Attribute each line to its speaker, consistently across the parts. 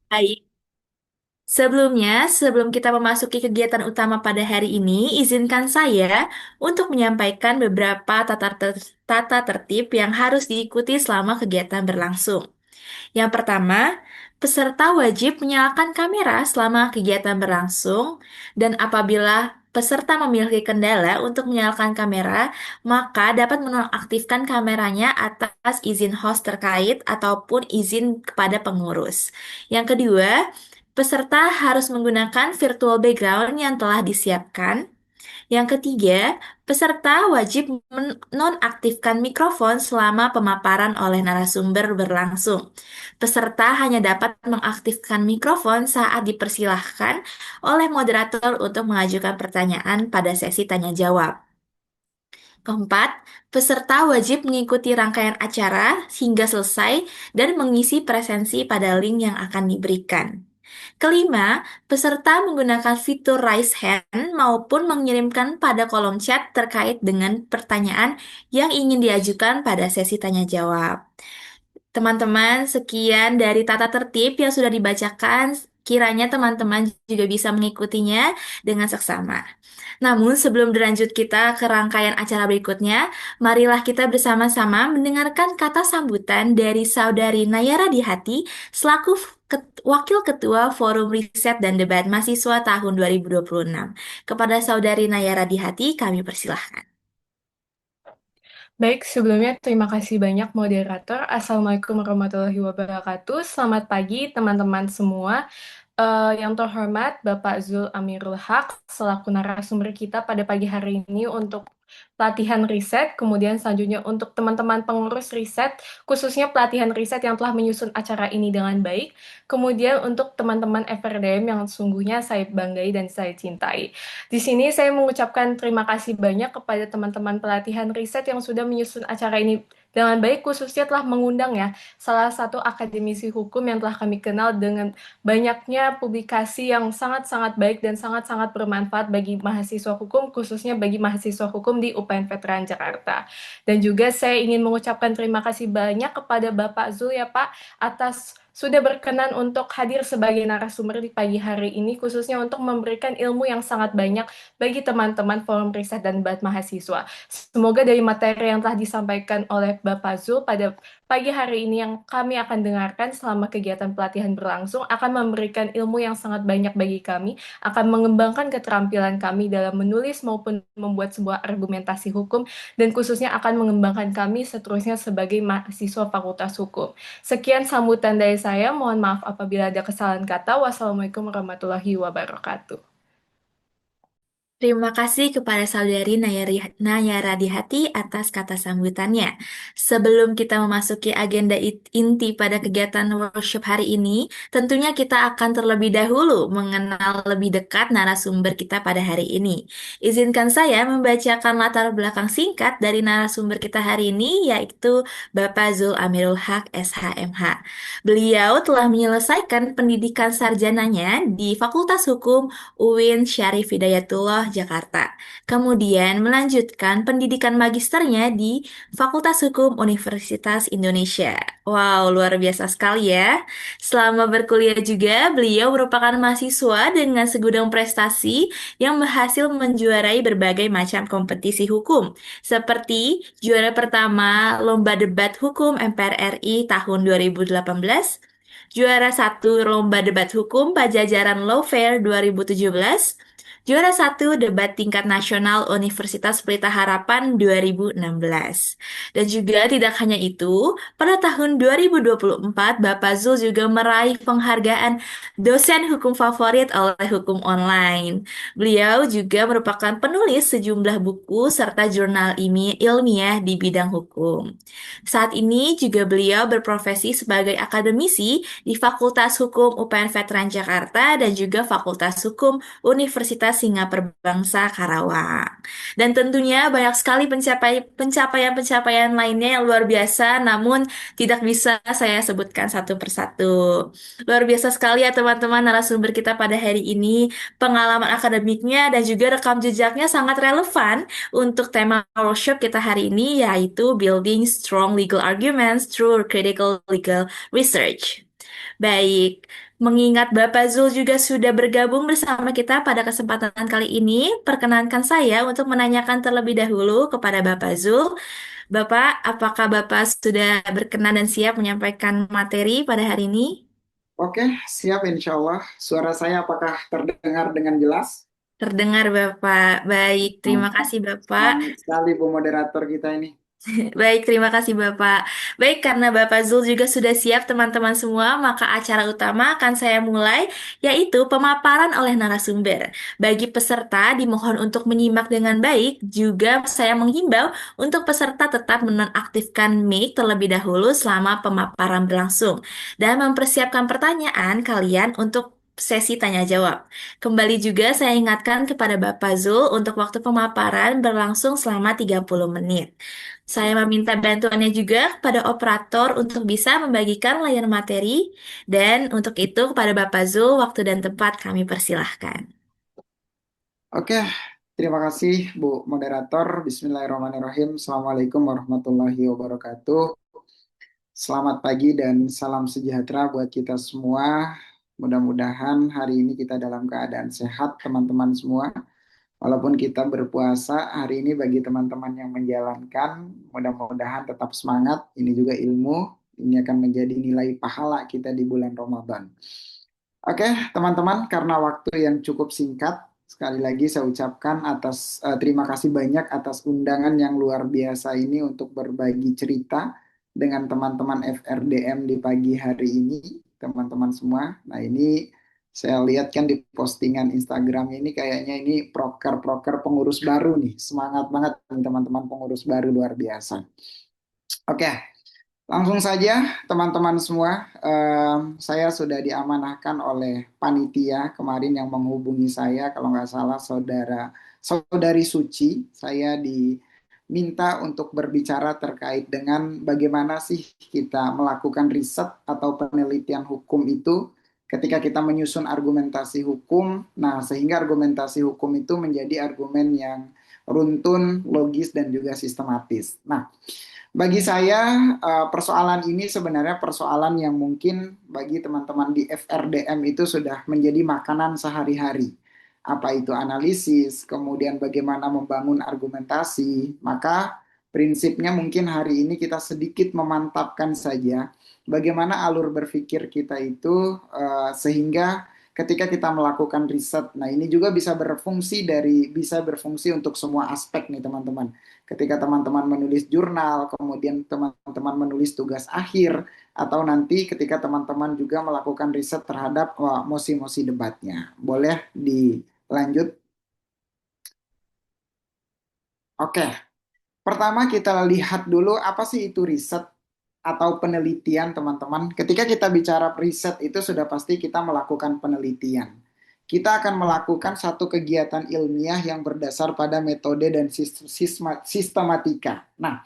Speaker 1: Baik. Sebelum kita memasuki kegiatan utama pada hari ini, izinkan saya untuk menyampaikan beberapa tata tertib yang harus diikuti selama kegiatan berlangsung. Yang pertama, peserta wajib menyalakan kamera selama kegiatan berlangsung, dan apabila peserta memiliki kendala untuk menyalakan kamera, maka dapat menonaktifkan kameranya atas izin host terkait ataupun izin kepada pengurus. Yang kedua, peserta harus menggunakan virtual background yang telah disiapkan. Yang ketiga, peserta wajib menonaktifkan mikrofon selama pemaparan oleh narasumber berlangsung. Peserta hanya dapat mengaktifkan mikrofon saat dipersilahkan oleh moderator untuk mengajukan pertanyaan pada sesi tanya jawab. Keempat, peserta wajib mengikuti rangkaian acara hingga selesai dan mengisi presensi pada link yang akan diberikan. Kelima, peserta menggunakan fitur raise hand maupun mengirimkan pada kolom chat terkait dengan pertanyaan yang ingin diajukan pada sesi tanya jawab. Teman-teman, sekian dari tata tertib yang sudah dibacakan. Kiranya teman-teman juga bisa mengikutinya dengan seksama. Namun, sebelum berlanjut kita ke rangkaian acara berikutnya, marilah kita bersama-sama mendengarkan kata sambutan dari Saudari Nayara Dihati selaku Wakil Ketua Forum Riset dan Debat Mahasiswa tahun 2026. Kepada Saudari Nayara Dihati, kami persilahkan.
Speaker 2: Baik, sebelumnya terima kasih banyak moderator. Assalamualaikum warahmatullahi wabarakatuh. Selamat pagi teman-teman semua. Yang terhormat Bapak Zul Amirul Haq selaku narasumber kita pada pagi hari ini untuk pelatihan riset, kemudian selanjutnya untuk teman-teman pengurus riset, khususnya pelatihan riset yang telah menyusun acara ini dengan baik, kemudian untuk teman-teman FRDM yang sungguhnya saya banggai dan saya cintai. Di sini saya mengucapkan terima kasih banyak kepada teman-teman pelatihan riset yang sudah menyusun acara ini dengan baik, khususnya telah mengundang ya salah satu akademisi hukum yang telah kami kenal dengan banyaknya publikasi yang sangat-sangat baik dan sangat-sangat bermanfaat bagi mahasiswa hukum, khususnya bagi mahasiswa hukum di UPN Veteran Jakarta. Dan juga saya ingin mengucapkan terima kasih banyak kepada Bapak Zul ya Pak, atas sudah berkenan untuk hadir sebagai narasumber di pagi hari ini, khususnya untuk memberikan ilmu yang sangat banyak bagi teman-teman Forum Riset dan Debat Mahasiswa. Semoga dari materi yang telah disampaikan oleh Bapak Zul pada pagi hari ini yang kami akan dengarkan selama kegiatan pelatihan berlangsung akan memberikan ilmu yang sangat banyak bagi kami, akan mengembangkan keterampilan kami dalam menulis maupun membuat sebuah argumentasi hukum, dan khususnya akan mengembangkan kami seterusnya sebagai mahasiswa Fakultas Hukum. Sekian sambutan dari saya, mohon maaf apabila ada kesalahan kata. Wassalamualaikum warahmatullahi wabarakatuh.
Speaker 1: Terima kasih kepada Saudari Nayara Dihati atas kata sambutannya. Sebelum kita memasuki agenda inti pada kegiatan workshop hari ini, tentunya kita akan terlebih dahulu mengenal lebih dekat narasumber kita pada hari ini. Izinkan saya membacakan latar belakang singkat dari narasumber kita hari ini, yaitu Bapak Zul Amirul Haq, SHMH. Beliau telah menyelesaikan pendidikan sarjananya di Fakultas Hukum UIN Syarif Hidayatullah, Jakarta. Kemudian melanjutkan pendidikan magisternya di Fakultas Hukum Universitas Indonesia. Wow, luar biasa sekali ya. Selama berkuliah juga, beliau merupakan mahasiswa dengan segudang prestasi yang berhasil menjuarai berbagai macam kompetisi hukum, seperti juara pertama Lomba Debat Hukum MPR RI tahun 2018, juara satu Lomba Debat Hukum Pajajaran Lawfare 2017, juara satu Debat Tingkat Nasional Universitas Pelita Harapan 2016. Dan juga tidak hanya itu, pada tahun 2024 Bapak Zul juga meraih penghargaan dosen hukum favorit oleh Hukum Online. Beliau juga merupakan penulis sejumlah buku serta jurnal ilmiah di bidang hukum. Saat ini juga beliau berprofesi sebagai akademisi di Fakultas Hukum UPN Veteran Jakarta dan juga Fakultas Hukum Universitas Singapura Bangsa Karawang. Dan tentunya banyak sekali pencapaian-pencapaian lainnya yang luar biasa, namun tidak bisa saya sebutkan satu persatu. Luar biasa sekali ya teman-teman narasumber kita pada hari ini. Pengalaman akademiknya dan juga rekam jejaknya sangat relevan untuk tema workshop kita hari ini, yaitu Building Strong Legal Arguments Through Critical Legal Research. Baik, mengingat Bapak Zul juga sudah bergabung bersama kita pada kesempatan kali ini, perkenankan saya untuk menanyakan terlebih dahulu kepada Bapak Zul. Bapak, apakah Bapak sudah berkenan dan siap menyampaikan materi pada hari ini?
Speaker 3: Oke, siap insya Allah. Suara saya apakah terdengar dengan jelas?
Speaker 1: Terdengar Bapak. Baik, terima
Speaker 3: Mantap.
Speaker 1: kasih Bapak.
Speaker 3: Semangat sekali Bu moderator kita ini.
Speaker 1: Baik, terima kasih Bapak. Baik, karena Bapak Zul juga sudah siap teman-teman semua, maka acara utama akan saya mulai, yaitu pemaparan oleh narasumber. Bagi peserta dimohon untuk menyimak dengan baik, juga saya menghimbau untuk peserta tetap menonaktifkan mic terlebih dahulu selama pemaparan berlangsung, dan mempersiapkan pertanyaan kalian untuk sesi tanya jawab. Kembali juga saya ingatkan kepada Bapak Zul untuk waktu pemaparan berlangsung selama 30 menit. Saya meminta bantuannya juga kepada operator untuk bisa membagikan layar materi, dan untuk itu kepada Bapak Zul, waktu dan tempat kami persilahkan.
Speaker 3: Oke, terima kasih Bu moderator. Bismillahirrahmanirrahim. Assalamualaikum warahmatullahi wabarakatuh. Selamat pagi dan salam sejahtera buat kita semua. Mudah-mudahan hari ini kita dalam keadaan sehat teman-teman semua. Walaupun kita berpuasa hari ini bagi teman-teman yang menjalankan, mudah-mudahan tetap semangat. Ini juga ilmu, ini akan menjadi nilai pahala kita di bulan Ramadan. Oke, teman-teman, karena waktu yang cukup singkat, sekali lagi saya ucapkan terima kasih banyak atas undangan yang luar biasa ini untuk berbagi cerita dengan teman-teman FRDM di pagi hari ini, teman-teman semua. Nah, ini saya lihat kan di postingan Instagram ini kayaknya ini proker-proker pengurus baru nih. Semangat banget teman-teman pengurus baru luar biasa. Oke, langsung saja teman-teman semua. Saya sudah diamanahkan oleh panitia kemarin yang menghubungi saya, kalau nggak salah saudari Suci. Saya diminta untuk berbicara terkait dengan bagaimana sih kita melakukan riset atau penelitian hukum itu ketika kita menyusun argumentasi hukum. Nah, sehingga argumentasi hukum itu menjadi argumen yang runtun, logis, dan juga sistematis. Nah, bagi saya persoalan ini sebenarnya persoalan yang mungkin bagi teman-teman di FRDM itu sudah menjadi makanan sehari-hari. Apa itu analisis, kemudian bagaimana membangun argumentasi. Maka prinsipnya mungkin hari ini kita sedikit memantapkan saja bagaimana alur berpikir kita itu sehingga ketika kita melakukan riset, nah ini juga bisa berfungsi untuk semua aspek nih teman-teman. Ketika teman-teman menulis jurnal, kemudian teman-teman menulis tugas akhir, atau nanti ketika teman-teman juga melakukan riset terhadap mosi-mosi debatnya. Boleh dilanjut? Oke, pertama kita lihat dulu apa sih itu riset atau penelitian teman-teman. Ketika kita bicara riset itu sudah pasti kita melakukan penelitian. Kita akan melakukan satu kegiatan ilmiah yang berdasar pada metode dan sistematika. Nah,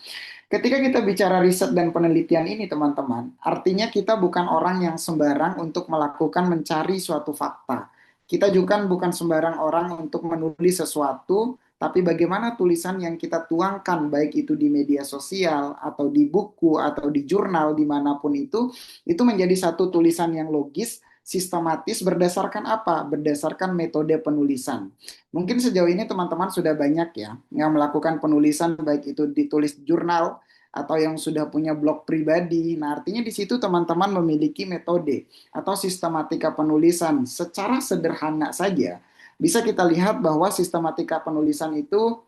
Speaker 3: ketika kita bicara riset dan penelitian ini teman-teman, artinya kita bukan orang yang sembarang untuk melakukan mencari suatu fakta. Kita juga bukan sembarang orang untuk menulis sesuatu, tapi bagaimana tulisan yang kita tuangkan, baik itu di media sosial, atau di buku, atau di jurnal, dimanapun itu menjadi satu tulisan yang logis, sistematis, berdasarkan apa? Berdasarkan metode penulisan. Mungkin sejauh ini teman-teman sudah banyak ya yang melakukan penulisan, baik itu ditulis jurnal, atau yang sudah punya blog pribadi. Nah, artinya di situ teman-teman memiliki metode atau sistematika penulisan. Secara sederhana saja, bisa kita lihat bahwa sistematika penulisan itu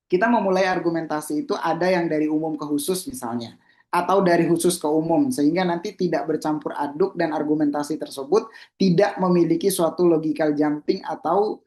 Speaker 3: kita memulai argumentasi itu ada yang dari umum ke khusus misalnya, atau dari khusus ke umum, sehingga nanti tidak bercampur aduk dan argumentasi tersebut tidak memiliki suatu logical jumping atau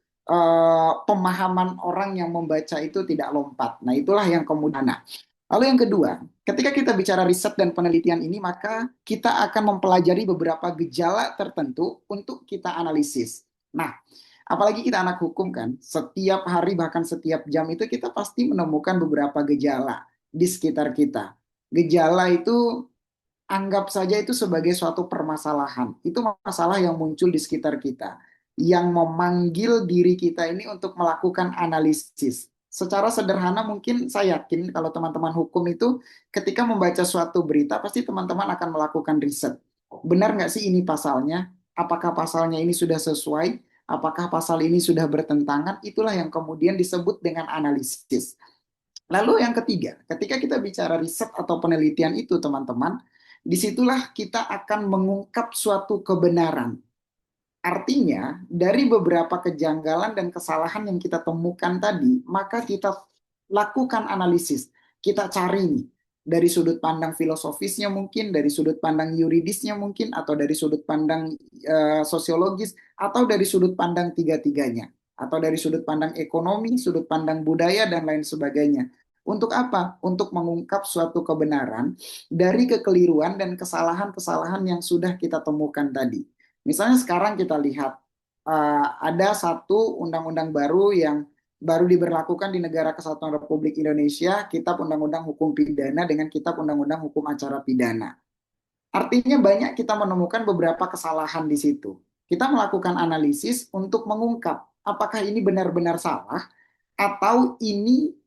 Speaker 3: pemahaman orang yang membaca itu tidak lompat. Nah, itulah yang kemudian. Nah, lalu yang kedua, ketika kita bicara riset dan penelitian ini, maka kita akan mempelajari beberapa gejala tertentu untuk kita analisis. Nah, apalagi kita anak hukum kan, setiap hari bahkan setiap jam itu kita pasti menemukan beberapa gejala di sekitar kita. Gejala itu anggap saja itu sebagai suatu permasalahan. Itu masalah yang muncul di sekitar kita, yang memanggil diri kita ini untuk melakukan analisis. Secara sederhana mungkin saya yakin kalau teman-teman hukum itu ketika membaca suatu berita pasti teman-teman akan melakukan riset. Benar nggak sih ini pasalnya? Apakah pasalnya ini sudah sesuai? Apakah pasal ini sudah bertentangan? Itulah yang kemudian disebut dengan analisis. Lalu yang ketiga, ketika kita bicara riset atau penelitian itu teman-teman, disitulah kita akan mengungkap suatu kebenaran. Artinya, dari beberapa kejanggalan dan kesalahan yang kita temukan tadi, maka kita lakukan analisis. Kita cari nih, dari sudut pandang filosofisnya mungkin, dari sudut pandang yuridisnya mungkin, atau dari sudut pandang sosiologis, atau dari sudut pandang tiga-tiganya, atau dari sudut pandang ekonomi, sudut pandang budaya, dan lain sebagainya. Untuk apa? Untuk mengungkap suatu kebenaran dari kekeliruan dan kesalahan-kesalahan yang sudah kita temukan tadi. Misalnya sekarang kita lihat ada satu undang-undang baru yang baru diberlakukan di Negara Kesatuan Republik Indonesia, Kitab Undang-Undang Hukum Pidana dengan Kitab Undang-Undang Hukum Acara Pidana. Artinya banyak kita menemukan beberapa kesalahan di situ. Kita melakukan analisis untuk mengungkap apakah ini benar-benar salah atau ini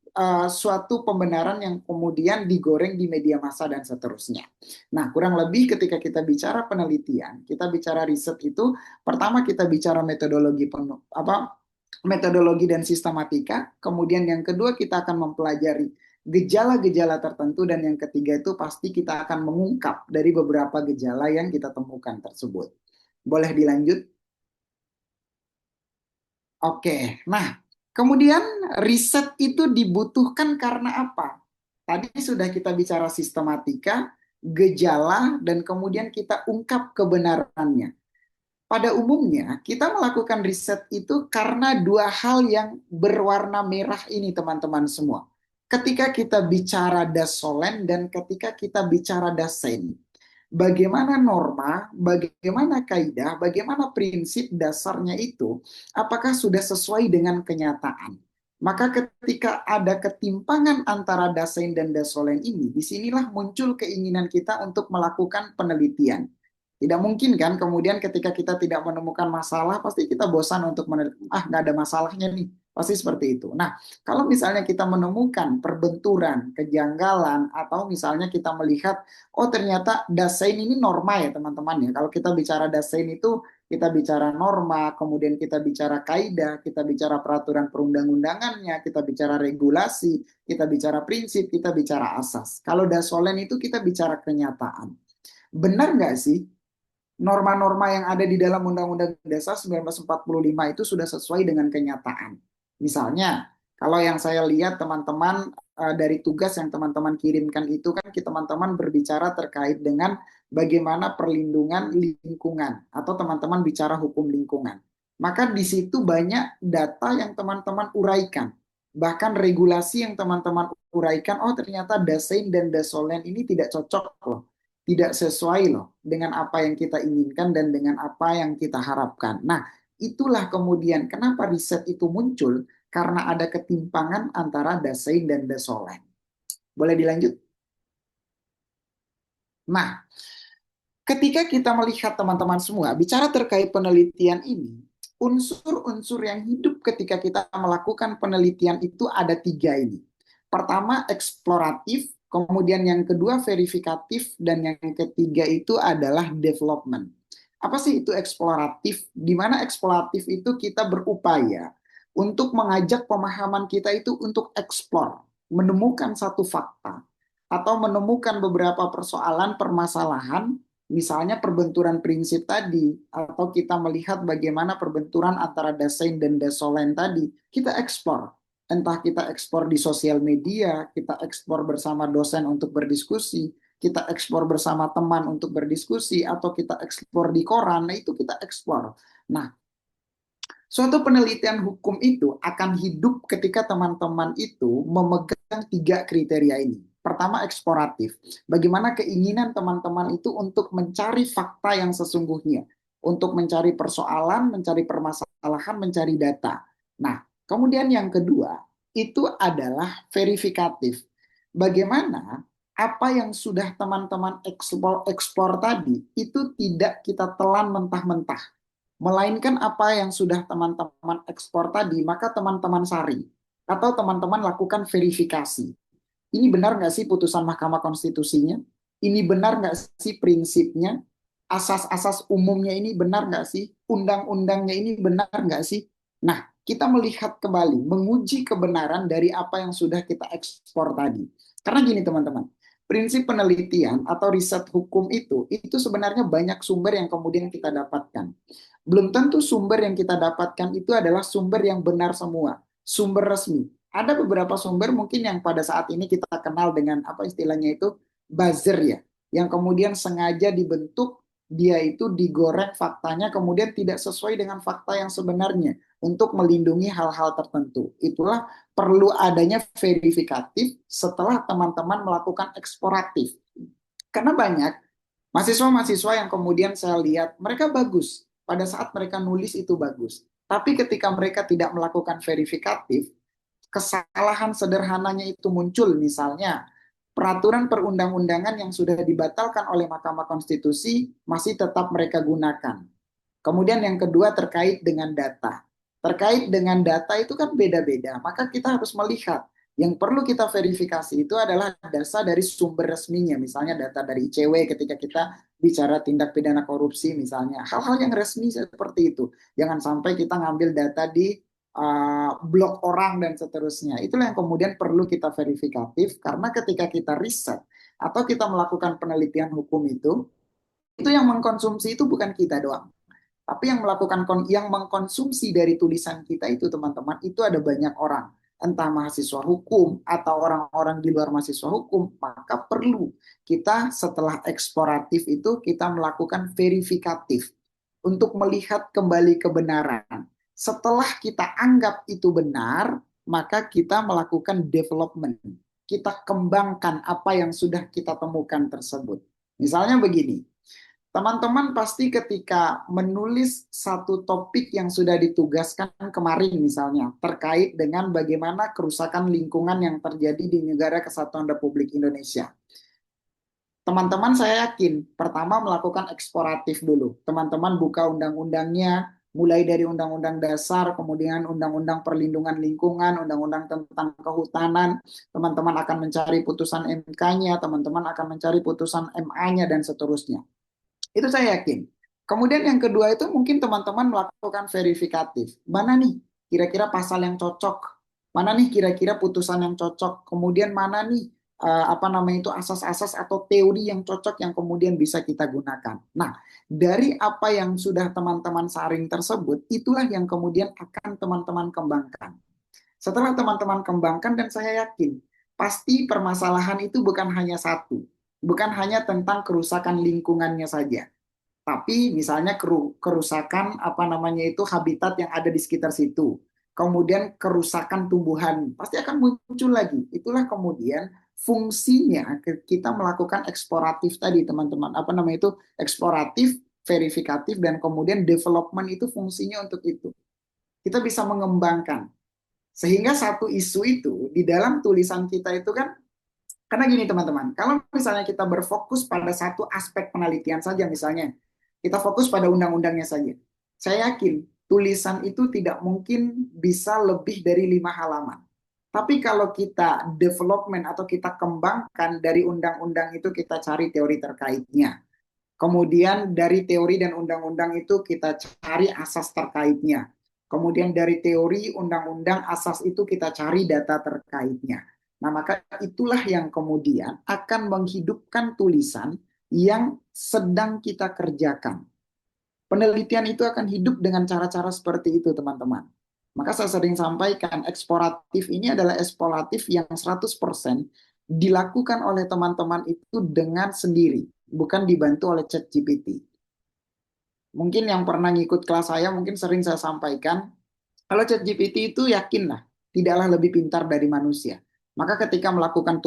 Speaker 3: suatu pembenaran yang kemudian digoreng di media massa dan seterusnya. Nah, kurang lebih ketika kita bicara penelitian, kita bicara riset itu, pertama kita bicara metodologi metodologi dan sistematika, kemudian yang kedua kita akan mempelajari gejala-gejala tertentu, dan yang ketiga itu pasti kita akan mengungkap dari beberapa gejala yang kita temukan tersebut. Boleh dilanjut? Oke, nah kemudian riset itu dibutuhkan karena apa? Tadi sudah kita bicara sistematika, gejala, dan kemudian kita ungkap kebenarannya. Pada umumnya, kita melakukan riset itu karena dua hal yang berwarna merah ini, teman-teman semua. Ketika kita bicara dasolen dan ketika kita bicara dasen. Bagaimana norma, bagaimana kaidah, bagaimana prinsip dasarnya itu, apakah sudah sesuai dengan kenyataan. Maka ketika ada ketimpangan antara dasen dan dasolen ini, disinilah muncul keinginan kita untuk melakukan penelitian. Tidak mungkin kan kemudian ketika kita tidak menemukan masalah, pasti kita bosan untuk nggak ada masalahnya nih. Pasti seperti itu. Nah, kalau misalnya kita menemukan perbenturan, kejanggalan, atau misalnya kita melihat, oh ternyata dasein ini norma ya teman-teman ya. Kalau kita bicara dasein itu, kita bicara norma, kemudian kita bicara kaidah, kita bicara peraturan perundang-undangannya, kita bicara regulasi, kita bicara prinsip, kita bicara asas. Kalau dasolen itu kita bicara kenyataan. Benar nggak sih norma-norma yang ada di dalam Undang-Undang Dasar 1945 itu sudah sesuai dengan kenyataan? Misalnya, kalau yang saya lihat teman-teman dari tugas yang teman-teman kirimkan itu kan teman-teman berbicara terkait dengan bagaimana perlindungan lingkungan atau teman-teman bicara hukum lingkungan. Maka di situ banyak data yang teman-teman uraikan. Bahkan regulasi yang teman-teman uraikan, oh ternyata dasein dan dasolen ini tidak cocok loh, tidak sesuai loh dengan apa yang kita inginkan dan dengan apa yang kita harapkan. Nah, itulah kemudian kenapa riset itu muncul, karena ada ketimpangan antara dasein dan dasolen. Boleh dilanjut? Nah, ketika kita melihat teman-teman semua bicara terkait penelitian ini, unsur-unsur yang hidup ketika kita melakukan penelitian itu ada tiga ini. Pertama, eksploratif, kemudian yang kedua verifikatif, dan yang ketiga itu adalah development. Apa sih itu eksploratif? Di mana eksploratif itu kita berupaya untuk mengajak pemahaman kita itu untuk eksplor, menemukan satu fakta, atau menemukan beberapa persoalan, permasalahan, misalnya perbenturan prinsip tadi, atau kita melihat bagaimana perbenturan antara dasein dan dasolen tadi, kita eksplor. Entah kita ekspor di sosial media, kita ekspor bersama dosen untuk berdiskusi, kita ekspor bersama teman untuk berdiskusi, atau kita ekspor di koran, nah itu kita ekspor. Nah, suatu penelitian hukum itu akan hidup ketika teman-teman itu memegang tiga kriteria ini. Pertama, eksploratif. Bagaimana keinginan teman-teman itu untuk mencari fakta yang sesungguhnya, untuk mencari persoalan, mencari permasalahan, mencari data. Nah, kemudian yang kedua, itu adalah verifikatif. Bagaimana apa yang sudah teman-teman eksplor tadi, itu tidak kita telan mentah-mentah. Melainkan apa yang sudah teman-teman ekspor tadi, maka teman-teman sari. Atau teman-teman lakukan verifikasi. Ini benar nggak sih putusan Mahkamah Konstitusinya? Ini benar nggak sih prinsipnya? asas-asas umumnya ini benar nggak sih? Undang-undangnya ini benar nggak sih? Nah, kita melihat kembali, menguji kebenaran dari apa yang sudah kita ekspor tadi. Karena gini teman-teman, prinsip penelitian atau riset hukum itu sebenarnya banyak sumber yang kemudian kita dapatkan. Belum tentu sumber yang kita dapatkan itu adalah sumber yang benar semua, sumber resmi. Ada beberapa sumber mungkin yang pada saat ini kita kenal dengan apa istilahnya itu buzzer ya, yang kemudian sengaja dibentuk, dia itu digoreng faktanya kemudian tidak sesuai dengan fakta yang sebenarnya untuk melindungi hal-hal tertentu. Itulah perlu adanya verifikatif setelah teman-teman melakukan eksploratif. Karena banyak mahasiswa-mahasiswa yang kemudian saya lihat mereka bagus, pada saat mereka nulis itu bagus. Tapi ketika mereka tidak melakukan verifikatif, kesalahan sederhananya itu muncul, misalnya peraturan perundang-undangan yang sudah dibatalkan oleh Mahkamah Konstitusi masih tetap mereka gunakan. Kemudian yang kedua terkait dengan data. Terkait dengan data itu kan beda-beda, maka kita harus melihat yang perlu kita verifikasi itu adalah data dari sumber resminya, misalnya data dari ICW ketika kita bicara tindak pidana korupsi misalnya. Hal-hal yang resmi seperti itu. Jangan sampai kita ngambil data di blog orang dan seterusnya. Itulah yang kemudian perlu kita verifikatif karena ketika kita riset atau kita melakukan penelitian hukum itu yang mengkonsumsi itu bukan kita doang. Tapi yang melakukan yang mengkonsumsi dari tulisan kita itu teman-teman itu ada banyak orang, entah mahasiswa hukum atau orang-orang di luar mahasiswa hukum, maka perlu kita setelah eksploratif itu kita melakukan verifikatif untuk melihat kembali kebenaran. Setelah kita anggap itu benar, maka kita melakukan development. Kita kembangkan apa yang sudah kita temukan tersebut. Misalnya begini, teman-teman pasti ketika menulis satu topik yang sudah ditugaskan kemarin misalnya terkait dengan bagaimana kerusakan lingkungan yang terjadi di Negara Kesatuan Republik Indonesia. Teman-teman saya yakin pertama melakukan eksploratif dulu. Teman-teman buka undang-undangnya, mulai dari undang-undang dasar, kemudian undang-undang perlindungan lingkungan, undang-undang tentang kehutanan. Teman-teman akan mencari putusan MK-nya, teman-teman akan mencari putusan MA-nya dan seterusnya. Itu saya yakin. Kemudian yang kedua itu mungkin teman-teman melakukan verifikatif. Mana nih kira-kira pasal yang cocok? Mana nih kira-kira putusan yang cocok? Kemudian mana nih apa namanya itu asas-asas atau teori yang cocok yang kemudian bisa kita gunakan. Nah, dari apa yang sudah teman-teman saring tersebut, itulah yang kemudian akan teman-teman kembangkan. Setelah teman-teman kembangkan dan saya yakin pasti permasalahan itu bukan hanya satu, bukan hanya tentang kerusakan lingkungannya saja, tapi misalnya kerusakan apa namanya itu habitat yang ada di sekitar situ. Kemudian kerusakan tumbuhan pasti akan muncul lagi. Itulah kemudian fungsinya kita melakukan eksploratif tadi teman-teman. Apa namanya itu? Eksploratif, verifikatif dan kemudian development itu fungsinya untuk itu. Kita bisa mengembangkan. Sehingga satu isu itu di dalam tulisan kita itu kan, karena gini teman-teman, kalau misalnya kita berfokus pada satu aspek penelitian saja misalnya, kita fokus pada undang-undangnya saja. Saya yakin tulisan itu tidak mungkin bisa lebih dari 5 halaman. Tapi kalau kita development atau kita kembangkan dari undang-undang itu kita cari teori terkaitnya. Kemudian dari teori dan undang-undang itu kita cari asas terkaitnya. Kemudian dari teori, undang-undang, asas itu kita cari data terkaitnya. Nah, maka itulah yang kemudian akan menghidupkan tulisan yang sedang kita kerjakan. Penelitian itu akan hidup dengan cara-cara seperti itu, teman-teman. Maka saya sering sampaikan, eksploratif ini adalah eksploratif yang 100% dilakukan oleh teman-teman itu dengan sendiri, bukan dibantu oleh ChatGPT. Mungkin yang pernah ngikut kelas saya, mungkin sering saya sampaikan, kalau ChatGPT itu yakinlah, tidaklah lebih pintar dari manusia. Maka ketika melakukan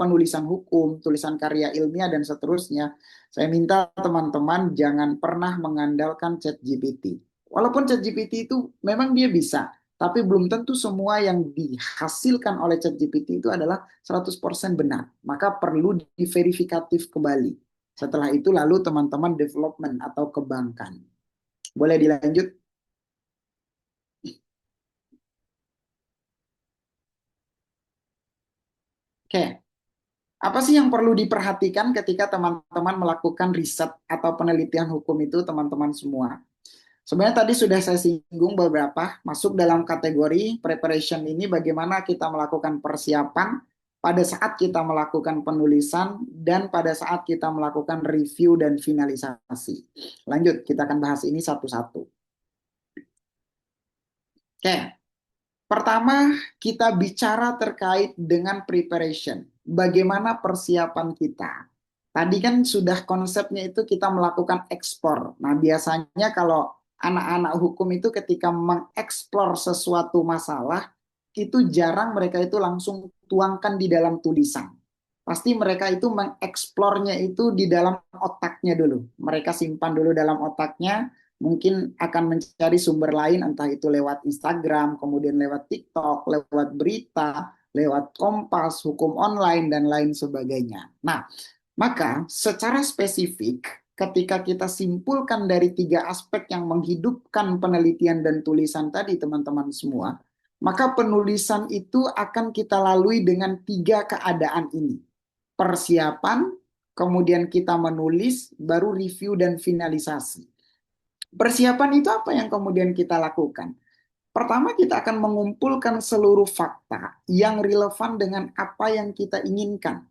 Speaker 3: penulisan hukum, tulisan karya ilmiah, dan seterusnya, saya minta teman-teman jangan pernah mengandalkan ChatGPT. Walaupun ChatGPT itu memang dia bisa, tapi belum tentu semua yang dihasilkan oleh ChatGPT itu adalah 100% benar. Maka perlu diverifikatif kembali. Setelah itu lalu teman-teman development atau kembangkan. Boleh dilanjut? Oke. Apa sih yang perlu diperhatikan ketika teman-teman melakukan riset atau penelitian hukum itu, teman-teman semua? Sebenarnya tadi sudah saya singgung beberapa, masuk dalam kategori preparation ini bagaimana kita melakukan persiapan pada saat kita melakukan penulisan dan pada saat kita melakukan review dan finalisasi. Lanjut, kita akan bahas ini satu-satu. Oke, pertama kita bicara terkait dengan preparation. Bagaimana persiapan kita? Tadi kan sudah konsepnya itu kita melakukan ekspor. Nah, biasanya kalau anak-anak hukum itu ketika mengeksplor sesuatu masalah, itu jarang mereka itu langsung tuangkan di dalam tulisan. Pasti mereka itu mengeksplornya itu di dalam otaknya dulu. Mereka simpan dulu dalam otaknya, mungkin akan mencari sumber lain, entah itu lewat Instagram, kemudian lewat TikTok, lewat berita, lewat Kompas, hukum online, dan lain sebagainya. Nah, maka secara spesifik ketika kita simpulkan dari tiga aspek yang menghidupkan penelitian dan tulisan tadi teman-teman semua, maka penulisan itu akan kita lalui dengan tiga keadaan ini. Persiapan, kemudian kita menulis, baru review dan finalisasi. Persiapan itu apa yang kemudian kita lakukan? Pertama, kita akan mengumpulkan seluruh fakta yang relevan dengan apa yang kita inginkan.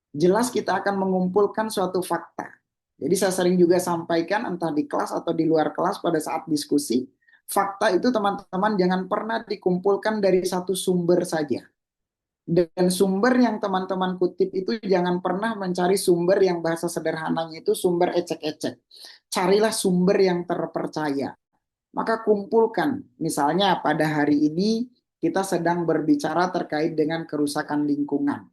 Speaker 3: Jelas kita akan mengumpulkan suatu fakta. Jadi saya sering juga sampaikan entah di kelas atau di luar kelas pada saat diskusi, fakta itu teman-teman jangan pernah dikumpulkan dari satu sumber saja. Dan sumber yang teman-teman kutip itu jangan pernah mencari sumber yang bahasa sederhananya itu sumber ecek-ecek. Carilah sumber yang terpercaya. Maka kumpulkan, misalnya pada hari ini kita sedang berbicara terkait dengan kerusakan lingkungan.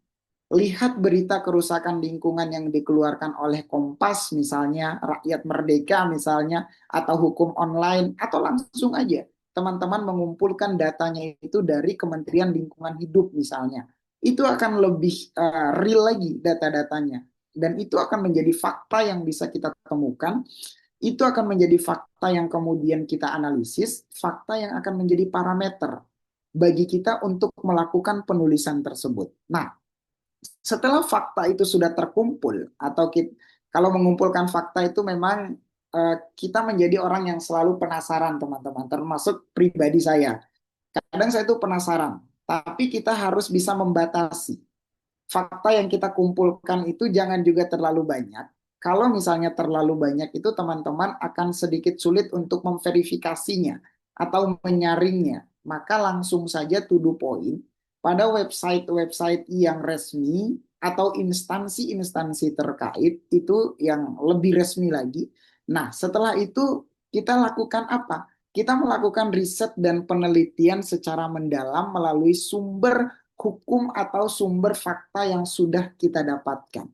Speaker 3: Lihat berita kerusakan lingkungan yang dikeluarkan oleh Kompas misalnya, Rakyat Merdeka misalnya, atau hukum online, atau langsung aja teman-teman mengumpulkan datanya itu dari Kementerian Lingkungan Hidup misalnya. Itu akan lebih real lagi data-datanya. Dan itu akan menjadi fakta yang bisa kita temukan. Itu akan menjadi fakta yang kemudian kita analisis, fakta yang akan menjadi parameter bagi kita untuk melakukan penulisan tersebut. Nah, setelah fakta itu sudah terkumpul atau kalau mengumpulkan fakta itu memang kita menjadi orang yang selalu penasaran teman-teman, termasuk pribadi saya. Kadang saya itu penasaran, tapi kita harus bisa membatasi. Fakta yang kita kumpulkan itu jangan juga terlalu banyak. Kalau misalnya terlalu banyak itu teman-teman akan sedikit sulit untuk memverifikasinya atau menyaringnya. Maka langsung saja to the point pada website-website yang resmi atau instansi-instansi terkait itu yang lebih resmi lagi. Nah, setelah itu kita lakukan apa? Kita melakukan riset dan penelitian secara mendalam melalui sumber hukum atau sumber fakta yang sudah kita dapatkan.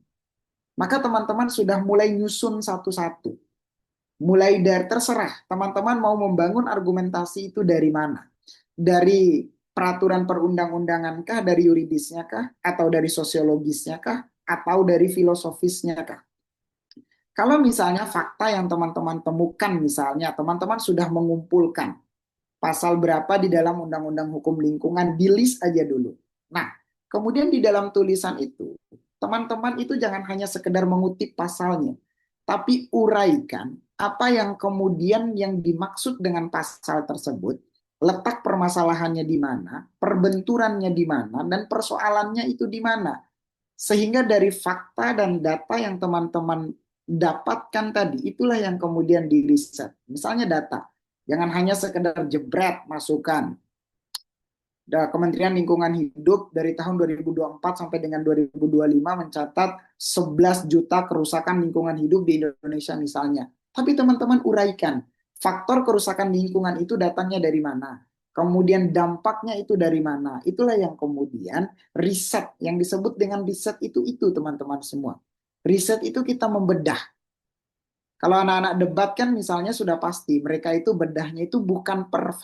Speaker 3: Maka teman-teman sudah mulai nyusun satu-satu. Mulai dari terserah, teman-teman mau membangun argumentasi itu dari mana? Dari peraturan perundang-undangan kah, dari yuridisnya kah, atau dari sosiologisnya kah, atau dari filosofisnya kah? Kalau misalnya fakta yang teman-teman temukan misalnya, teman-teman sudah mengumpulkan pasal berapa di dalam Undang-Undang Hukum Lingkungan, di list aja dulu. Nah, kemudian di dalam tulisan itu, teman-teman itu jangan hanya sekedar mengutip pasalnya, tapi uraikan apa yang kemudian yang dimaksud dengan pasal tersebut, letak permasalahannya di mana, perbenturannya di mana, dan persoalannya itu di mana. Sehingga dari fakta dan data yang teman-teman dapatkan tadi, itulah yang kemudian diriset. Misalnya data, jangan hanya sekedar jebret masukkan. Kementerian Lingkungan Hidup dari tahun 2024 sampai dengan 2025 mencatat 11 juta kerusakan lingkungan hidup di Indonesia misalnya. Tapi teman-teman uraikan, faktor kerusakan lingkungan itu datangnya dari mana? Kemudian dampaknya itu dari mana? Itulah yang kemudian riset, yang disebut dengan riset itu teman-teman semua. Riset itu kita membedah. Kalau anak-anak debat kan misalnya sudah pasti, mereka itu bedahnya itu bukan per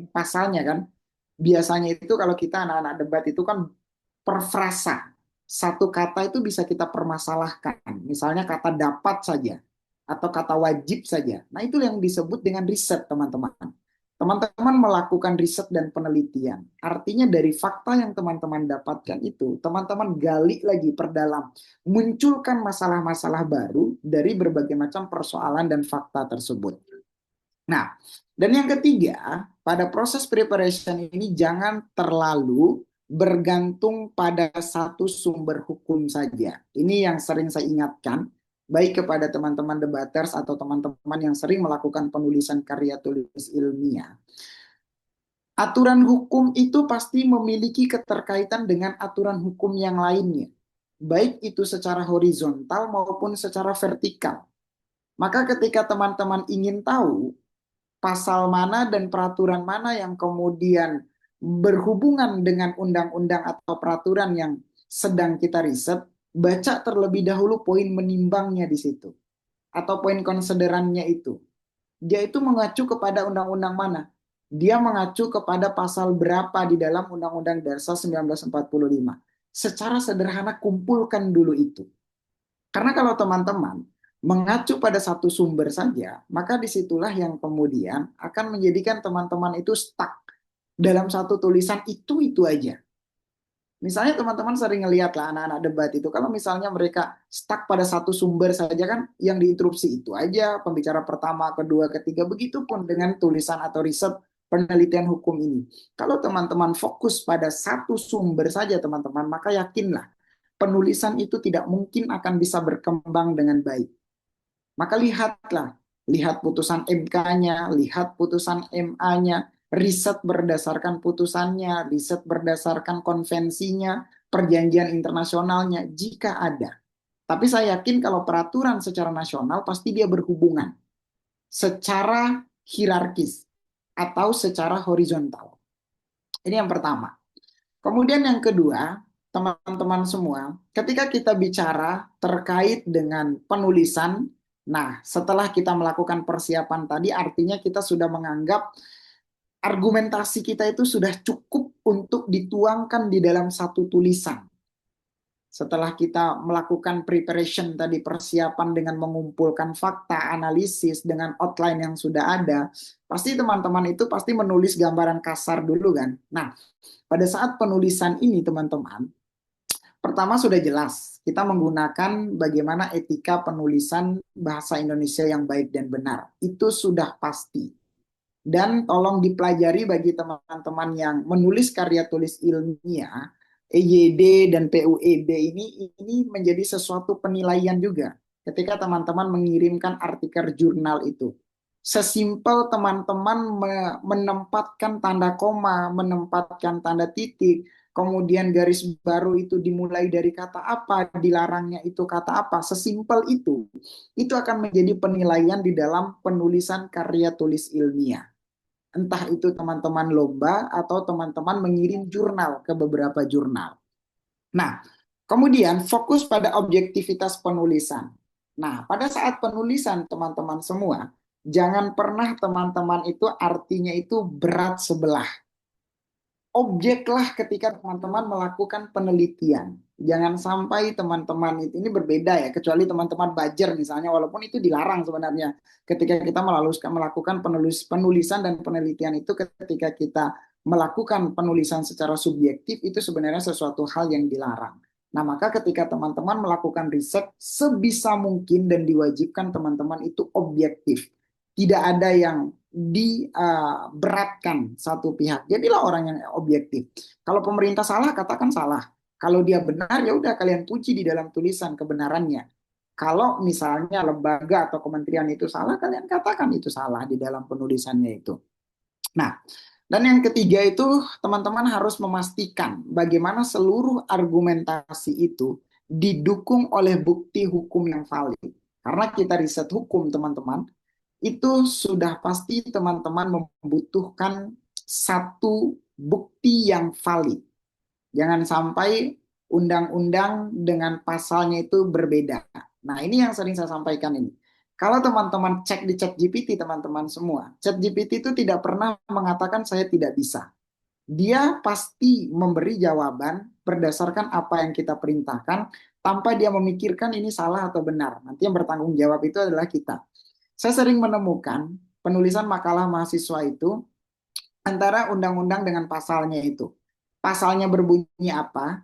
Speaker 3: pasalnya kan. Biasanya itu kalau kita anak-anak debat itu kan per frasa. Satu kata itu bisa kita permasalahkan. Misalnya kata dapat saja atau kata wajib saja. Nah, itu yang disebut dengan riset, teman-teman. Teman-teman melakukan riset dan penelitian. Artinya dari fakta yang teman-teman dapatkan itu, teman-teman gali lagi, perdalam, munculkan masalah-masalah baru dari berbagai macam persoalan dan fakta tersebut. Nah, dan yang ketiga, pada proses preparation ini jangan terlalu bergantung pada satu sumber hukum saja. Ini yang sering saya ingatkan, baik kepada teman-teman debaters atau teman-teman yang sering melakukan penulisan karya tulis ilmiah. Aturan hukum itu pasti memiliki keterkaitan dengan aturan hukum yang lainnya, baik itu secara horizontal maupun secara vertikal. Maka ketika teman-teman ingin tahu pasal mana dan peraturan mana yang kemudian berhubungan dengan undang-undang atau peraturan yang sedang kita riset, baca terlebih dahulu poin menimbangnya di situ atau poin konsiderannya itu. Dia itu mengacu kepada undang-undang mana? Dia mengacu kepada pasal berapa di dalam Undang-Undang Dasar 1945. Secara sederhana kumpulkan dulu itu. Karena kalau teman-teman mengacu pada satu sumber saja, maka disitulah yang kemudian akan menjadikan teman-teman itu stuck dalam satu tulisan itu aja. Misalnya teman-teman sering ngelihat lah anak-anak debat itu, kalau misalnya mereka stuck pada satu sumber saja kan, yang diinterupsi itu aja, pembicara pertama, kedua, ketiga, begitu pun dengan tulisan atau riset penelitian hukum ini. Kalau teman-teman fokus pada satu sumber saja teman-teman, maka yakinlah penulisan itu tidak mungkin akan bisa berkembang dengan baik. Maka lihatlah, lihat putusan MK-nya, lihat putusan MA-nya, riset berdasarkan putusannya, riset berdasarkan konvensinya, perjanjian internasionalnya, jika ada. Tapi saya yakin kalau peraturan secara nasional pasti dia berhubungan secara hierarkis atau secara horizontal. Ini yang pertama. Kemudian yang kedua, teman-teman semua, ketika kita bicara terkait dengan penulisan, nah setelah kita melakukan persiapan tadi, artinya kita sudah menganggap argumentasi kita itu sudah cukup untuk dituangkan di dalam satu tulisan. Setelah kita melakukan preparation tadi, persiapan dengan mengumpulkan fakta, analisis dengan outline yang sudah ada, pasti teman-teman itu pasti menulis gambaran kasar dulu kan. Nah, pada saat penulisan ini teman-teman, pertama sudah jelas, kita menggunakan bagaimana etika penulisan bahasa Indonesia yang baik dan benar. Itu sudah pasti. Dan tolong dipelajari bagi teman-teman yang menulis karya tulis ilmiah, EYD dan PUEB ini menjadi sesuatu penilaian juga. Ketika teman-teman mengirimkan artikel jurnal itu. Sesimpel teman-teman menempatkan tanda koma, menempatkan tanda titik, kemudian garis baru itu dimulai dari kata apa, dilarangnya itu kata apa, sesimpel itu akan menjadi penilaian di dalam penulisan karya tulis ilmiah. Entah itu teman-teman lomba atau teman-teman mengirim jurnal ke beberapa jurnal. Nah, kemudian fokus pada objektivitas penulisan. Nah, pada saat penulisan teman-teman semua, jangan pernah teman-teman itu artinya itu berat sebelah. Objeklah ketika teman-teman melakukan penelitian. Jangan sampai teman-teman ini berbeda ya, kecuali teman-teman belajar misalnya, walaupun itu dilarang sebenarnya. Ketika kita melakukan penulisan dan penelitian itu, ketika kita melakukan penulisan secara subjektif, itu sebenarnya sesuatu hal yang dilarang. Nah, maka ketika teman-teman melakukan riset, sebisa mungkin dan diwajibkan teman-teman itu objektif. Tidak ada yang diberatkan satu pihak. Jadilah orang yang objektif. Kalau pemerintah salah, katakan salah. Kalau dia benar, ya udah kalian puji di dalam tulisan kebenarannya. Kalau misalnya lembaga atau kementerian itu salah, kalian katakan itu salah di dalam penulisannya itu. Nah, dan yang ketiga itu teman-teman harus memastikan bagaimana seluruh argumentasi itu didukung oleh bukti hukum yang valid. Karena kita riset hukum teman-teman, itu sudah pasti teman-teman membutuhkan satu bukti yang valid. Jangan sampai undang-undang dengan pasalnya itu berbeda. Nah, ini yang sering saya sampaikan ini. Kalau teman-teman cek di ChatGPT, teman-teman semua, ChatGPT itu tidak pernah mengatakan saya tidak bisa. Dia pasti memberi jawaban berdasarkan apa yang kita perintahkan tanpa dia memikirkan ini salah atau benar. Nanti yang bertanggung jawab itu adalah kita. Saya sering menemukan penulisan makalah mahasiswa itu antara undang-undang dengan pasalnya itu. Pasalnya berbunyi apa,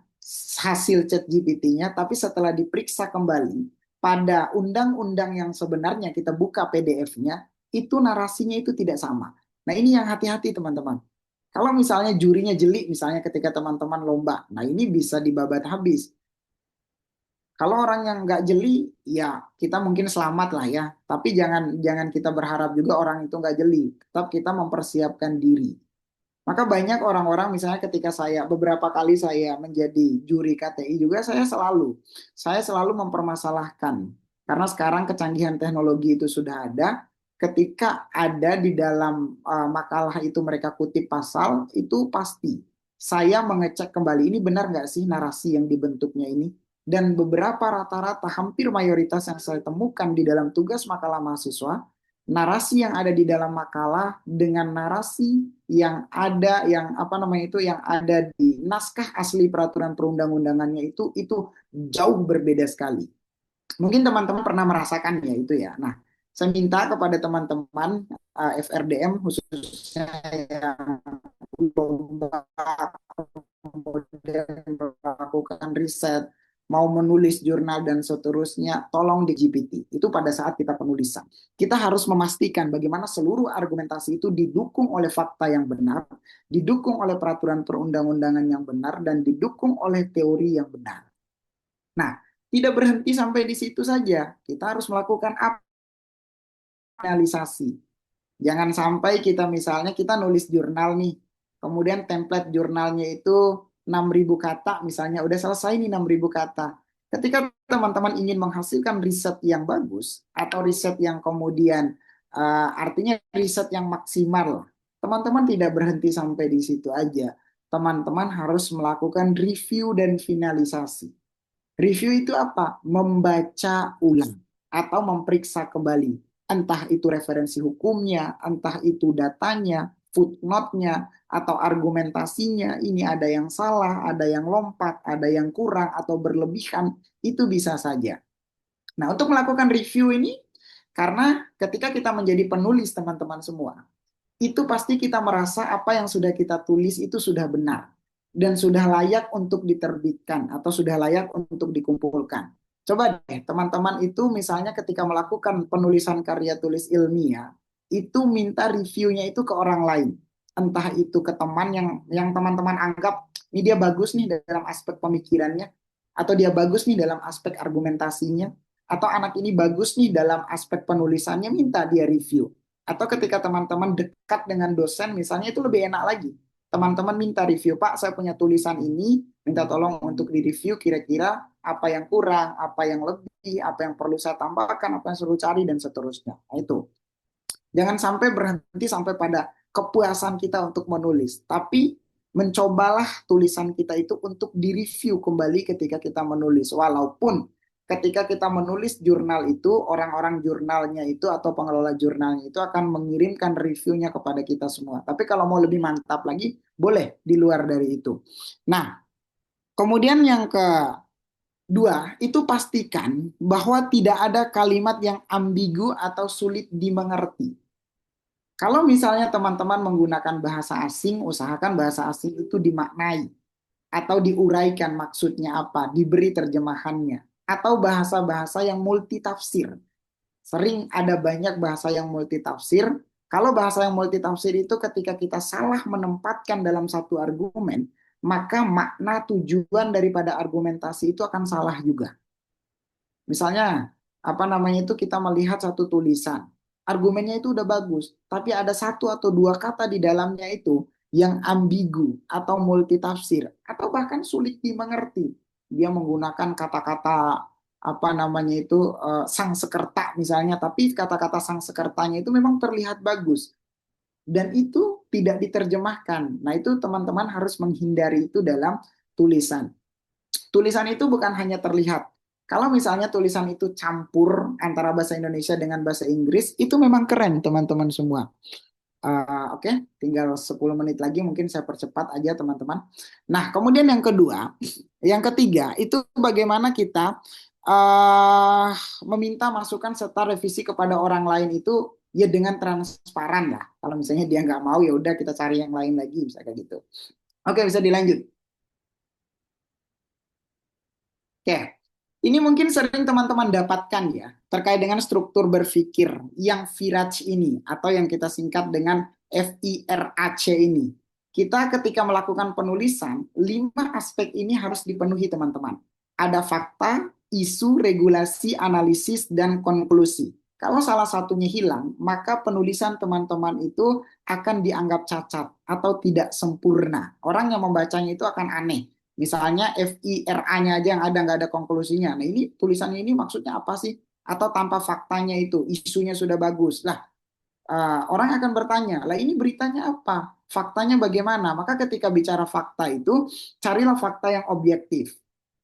Speaker 3: hasil chat GPT-nya, tapi setelah diperiksa kembali pada undang-undang yang sebenarnya kita buka PDF-nya, itu narasinya itu tidak sama. Nah ini yang hati-hati teman-teman. Kalau misalnya jurinya jeli, misalnya ketika teman-teman lomba, nah ini bisa dibabat habis. Kalau orang yang nggak jeli, ya kita mungkin selamat lah ya. Tapi jangan jangan kita berharap juga orang itu nggak jeli. Tetap kita mempersiapkan diri. Maka banyak orang-orang misalnya ketika beberapa kali saya menjadi juri KTI juga saya selalu mempermasalahkan karena sekarang kecanggihan teknologi itu sudah ada. Ketika ada di dalam makalah itu mereka kutip pasal itu pasti saya mengecek kembali ini benar nggak sih narasi yang dibentuknya ini, dan beberapa rata-rata hampir mayoritas yang saya temukan di dalam tugas makalah mahasiswa, narasi yang ada di dalam makalah dengan narasi yang ada yang apa namanya itu yang ada di naskah asli peraturan perundang-undangannya itu jauh berbeda sekali. Mungkin teman-teman pernah merasakan ya itu ya. Nah, saya minta kepada teman-teman FRDM khususnya yang kemudian melakukan riset, mau menulis jurnal dan seterusnya, tolong di GPT. Itu pada saat kita penulisan. Kita harus memastikan bagaimana seluruh argumentasi itu didukung oleh fakta yang benar, didukung oleh peraturan perundang-undangan yang benar, dan didukung oleh teori yang benar. Nah, tidak berhenti sampai di situ saja. Kita harus melakukan analisasi. Jangan sampai kita misalnya kita nulis jurnal nih, kemudian template jurnalnya itu 6.000 kata misalnya, udah selesai nih 6.000 kata. Ketika teman-teman ingin menghasilkan riset yang bagus atau riset yang kemudian artinya riset yang maksimal, teman-teman tidak berhenti sampai di situ aja. Teman-teman harus melakukan review dan finalisasi. Review itu apa? Membaca ulang atau memeriksa kembali. Entah itu referensi hukumnya, entah itu datanya, footnote-nya, atau argumentasinya. Ini ada yang salah, ada yang lompat, ada yang kurang, atau berlebihan. Itu bisa saja. Nah, untuk melakukan review ini, karena ketika kita menjadi penulis teman-teman semua, itu pasti kita merasa apa yang sudah kita tulis itu sudah benar dan sudah layak untuk diterbitkan atau sudah layak untuk dikumpulkan. Coba deh teman-teman itu misalnya ketika melakukan penulisan karya tulis ilmiah, itu minta reviewnya itu ke orang lain. Entah itu ke teman yang teman-teman anggap ini dia bagus nih dalam aspek pemikirannya, atau dia bagus nih dalam aspek argumentasinya, atau anak ini bagus nih dalam aspek penulisannya, minta dia review. Atau ketika teman-teman dekat dengan dosen misalnya itu lebih enak lagi. Teman-teman minta review, Pak saya punya tulisan ini, minta tolong untuk direview kira-kira apa yang kurang, apa yang lebih, apa yang perlu saya tambahkan, apa yang perlu cari, dan seterusnya. Nah itu. Jangan sampai berhenti sampai pada kepuasan kita untuk menulis. Tapi mencobalah tulisan kita itu untuk direview kembali ketika kita menulis. Walaupun ketika kita menulis jurnal itu, orang-orang jurnalnya itu atau pengelola jurnalnya itu akan mengirimkan reviewnya kepada kita semua. Tapi kalau mau lebih mantap lagi, boleh di luar dari itu. Nah, kemudian yang kedua, itu pastikan bahwa tidak ada kalimat yang ambigu atau sulit dimengerti. Kalau misalnya teman-teman menggunakan bahasa asing, usahakan bahasa asing itu dimaknai atau diuraikan maksudnya apa, diberi terjemahannya. Atau bahasa-bahasa yang multitafsir. Sering ada banyak bahasa yang multitafsir. Kalau bahasa yang multitafsir itu ketika kita salah menempatkan dalam satu argumen, maka makna tujuan daripada argumentasi itu akan salah juga. Misalnya, apa namanya itu kita melihat satu tulisan, argumennya itu udah bagus, tapi ada satu atau dua kata di dalamnya itu yang ambigu atau multitafsir atau bahkan sulit dimengerti. Dia menggunakan kata-kata apa namanya itu sang sekerta misalnya, tapi kata-kata sang sekertanya itu memang terlihat bagus dan itu tidak diterjemahkan. Nah, itu teman-teman harus menghindari itu dalam tulisan. Tulisan itu bukan hanya terlihat. Kalau misalnya tulisan itu campur antara bahasa Indonesia dengan bahasa Inggris, itu memang keren teman-teman semua. Oke, tinggal 10 menit lagi mungkin saya percepat aja teman-teman. Nah, kemudian yang ketiga itu bagaimana kita meminta masukan serta revisi kepada orang lain itu Ya dengan transparan lah. Kalau misalnya dia nggak mau, ya udah kita cari yang lain lagi, bisa kayak gitu. Oke, bisa dilanjut. Oke, ini mungkin sering teman-teman dapatkan ya, terkait dengan struktur berpikir yang Viraj ini, atau yang kita singkat dengan FIRAC ini. Kita ketika melakukan penulisan, 5 aspek ini harus dipenuhi teman-teman. Ada fakta, isu, regulasi, analisis, dan konklusi. Kalau salah satunya hilang, maka penulisan teman-teman itu akan dianggap cacat atau tidak sempurna. Orang yang membacanya itu akan aneh. Misalnya FIRA-nya aja yang ada, nggak ada konklusinya. Nah ini tulisannya ini maksudnya apa sih? Atau tanpa faktanya itu, isunya sudah bagus. Lah, orang akan bertanya, lah ini beritanya apa? Faktanya bagaimana? Maka ketika bicara fakta itu, carilah fakta yang objektif.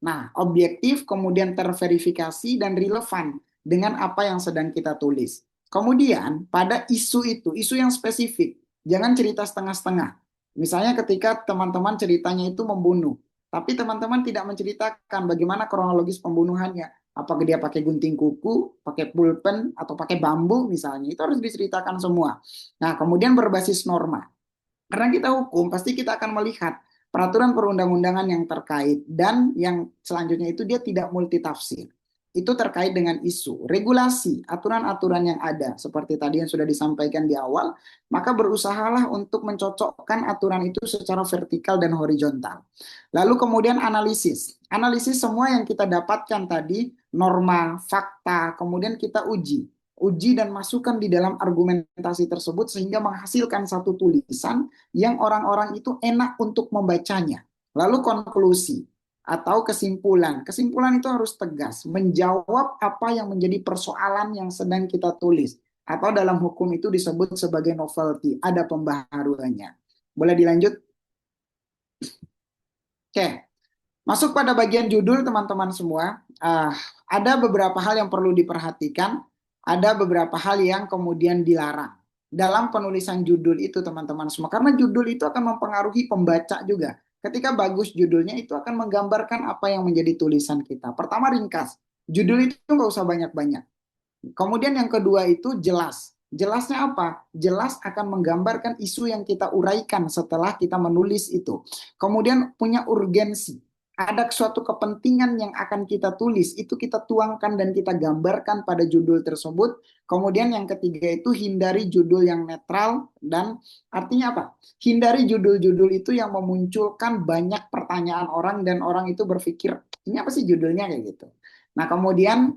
Speaker 3: Nah, objektif kemudian terverifikasi dan relevan dengan apa yang sedang kita tulis. Kemudian pada isu itu, isu yang spesifik, jangan cerita setengah-setengah. Misalnya ketika teman-teman ceritanya itu membunuh, tapi teman-teman tidak menceritakan bagaimana kronologis pembunuhannya. Apakah dia pakai gunting kuku, pakai pulpen, atau pakai bambu misalnya, itu harus diceritakan semua. Nah, kemudian berbasis norma. Karena kita hukum, pasti kita akan melihat peraturan perundang-undangan yang terkait, dan yang selanjutnya itu dia tidak multitafsir. Itu terkait dengan isu, regulasi, aturan-aturan yang ada, seperti tadi yang sudah disampaikan di awal, maka berusahalah untuk mencocokkan aturan itu secara vertikal dan horizontal. Lalu kemudian analisis. Analisis semua yang kita dapatkan tadi, norma, fakta, kemudian kita uji. Uji dan masukkan di dalam argumentasi tersebut sehingga menghasilkan satu tulisan yang orang-orang itu enak untuk membacanya. Lalu konklusi atau kesimpulan. Kesimpulan itu harus tegas, menjawab apa yang menjadi persoalan yang sedang kita tulis. Atau dalam hukum itu disebut sebagai novelty, ada pembaharuannya. Boleh dilanjut? Oke, masuk pada bagian judul teman-teman semua. Ada beberapa hal yang perlu diperhatikan, ada beberapa hal yang kemudian dilarang dalam penulisan judul itu teman-teman semua. Karena judul itu akan mempengaruhi pembaca juga. Ketika bagus judulnya itu akan menggambarkan apa yang menjadi tulisan kita. Pertama ringkas, judul itu nggak usah banyak-banyak. Kemudian yang kedua itu jelas. Jelasnya apa? Jelas akan menggambarkan isu yang kita uraikan setelah kita menulis itu. Kemudian punya urgensi. Ada suatu kepentingan yang akan kita tulis, itu kita tuangkan dan kita gambarkan pada judul tersebut. Kemudian yang ketiga itu hindari judul yang netral, dan artinya apa? Hindari judul-judul itu yang memunculkan banyak pertanyaan orang dan orang itu berpikir, ini apa sih judulnya kayak gitu. Nah, kemudian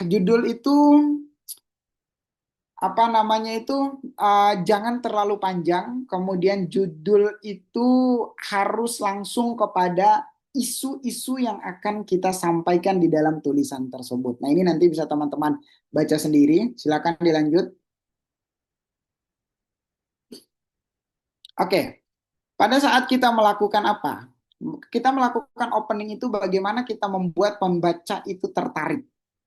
Speaker 3: judul itu apa namanya itu jangan terlalu panjang, kemudian judul itu harus langsung kepada isu-isu yang akan kita sampaikan di dalam tulisan tersebut. Nah, ini nanti bisa teman-teman baca sendiri. Silakan dilanjut. Oke, pada saat kita melakukan apa? Kita melakukan opening itu bagaimana kita membuat pembaca itu tertarik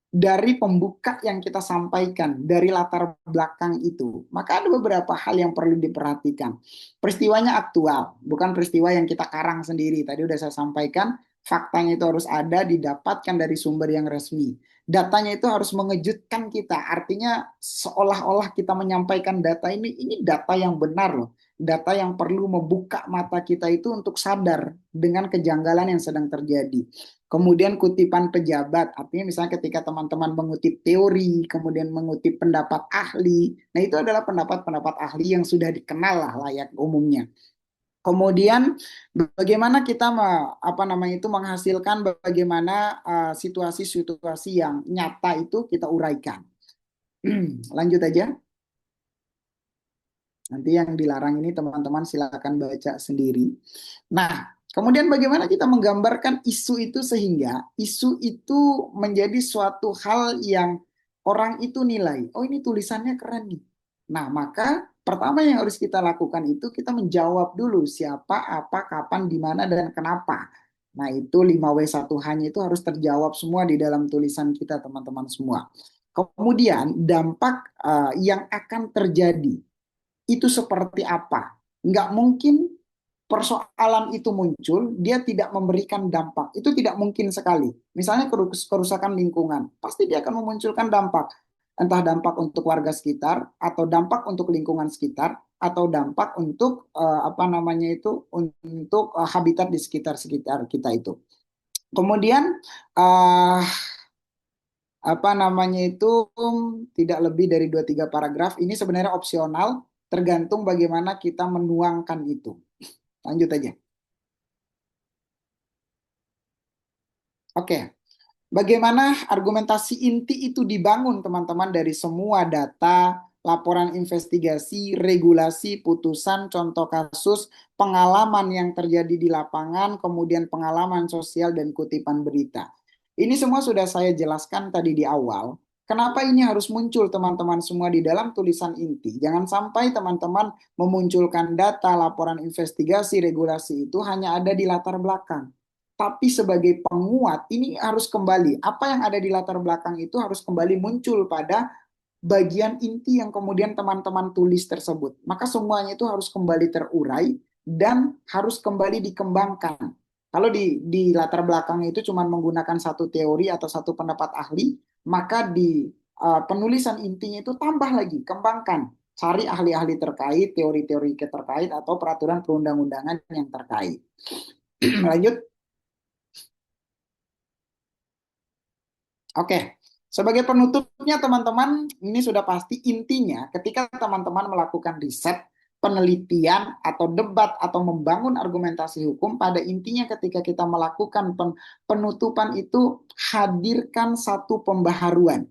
Speaker 3: dari pembuka yang kita sampaikan, dari latar belakang itu. Maka ada beberapa hal yang perlu diperhatikan. Peristiwanya aktual, bukan peristiwa yang kita karang sendiri. Tadi udah saya sampaikan, faktanya itu harus ada, didapatkan dari sumber yang resmi. Datanya itu harus mengejutkan kita, artinya seolah-olah kita menyampaikan data ini data yang benar loh. Data yang perlu membuka mata kita itu untuk sadar dengan kejanggalan yang sedang terjadi. Kemudian kutipan pejabat, artinya misalnya ketika teman-teman mengutip teori, kemudian mengutip pendapat ahli, nah itu adalah pendapat-pendapat ahli yang sudah dikenal lah layak umumnya. Kemudian bagaimana kita apa namanya itu menghasilkan bagaimana situasi-situasi yang nyata itu kita uraikan. Lanjut aja. Nanti yang dilarang ini teman-teman silakan baca sendiri. Nah, kemudian bagaimana kita menggambarkan isu itu sehingga isu itu menjadi suatu hal yang orang itu nilai, oh ini tulisannya keren nih. Nah, maka pertama yang harus kita lakukan itu kita menjawab dulu siapa, apa, kapan, di mana, dan kenapa. Nah, itu 5W1H-nya itu harus terjawab semua di dalam tulisan kita teman-teman semua. Kemudian dampak yang akan terjadi itu seperti apa. Nggak mungkin persoalan itu muncul, dia tidak memberikan dampak. Itu tidak mungkin sekali. Misalnya kerusakan lingkungan, pasti dia akan memunculkan dampak. entah dampak untuk warga sekitar, atau dampak untuk lingkungan sekitar, atau dampak untuk apa namanya itu, untuk habitat di sekitar kita itu. Kemudian uh, apa namanya itu, tidak lebih dari 2-3 paragraf. Ini sebenarnya opsional, tergantung bagaimana kita menuangkan itu. Lanjut aja. Oke. Bagaimana argumentasi inti itu dibangun, teman-teman, dari semua data, laporan investigasi, regulasi, putusan, contoh kasus, pengalaman yang terjadi di lapangan, kemudian pengalaman sosial dan kutipan berita. Ini semua sudah saya jelaskan tadi di awal. Kenapa ini harus muncul, teman-teman, semua di dalam tulisan inti? Jangan sampai teman-teman memunculkan data, laporan investigasi, regulasi itu hanya ada di latar belakang, tapi sebagai penguat ini harus kembali, apa yang ada di latar belakang itu harus kembali muncul pada bagian inti yang kemudian teman-teman tulis tersebut. Maka semuanya itu harus kembali terurai dan harus kembali dikembangkan. Kalau di latar belakang itu cuma menggunakan satu teori atau satu pendapat ahli, maka di penulisan intinya itu tambah lagi, kembangkan. Cari ahli-ahli terkait, teori-teori terkait, atau peraturan perundang-undangan yang terkait. Lanjut. Oke, sebagai penutupnya teman-teman, ini sudah pasti intinya ketika teman-teman melakukan riset, penelitian, atau debat, atau membangun argumentasi hukum, pada intinya ketika kita melakukan penutupan itu, hadirkan satu pembaharuan.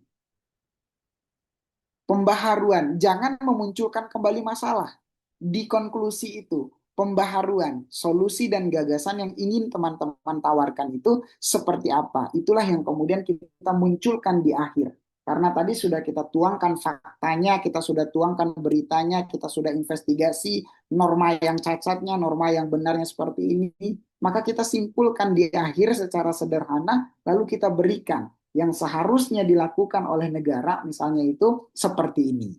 Speaker 3: Pembaharuan, jangan memunculkan kembali masalah. Di konklusi itu, pembaharuan, solusi dan gagasan yang ingin teman-teman tawarkan itu seperti apa. Itulah yang kemudian kita munculkan di akhir. Karena tadi sudah kita tuangkan faktanya, kita sudah tuangkan beritanya, kita sudah investigasi norma yang cacatnya, norma yang benarnya seperti ini. Maka kita simpulkan di akhir secara sederhana, lalu kita berikan yang seharusnya dilakukan oleh negara, misalnya itu seperti ini.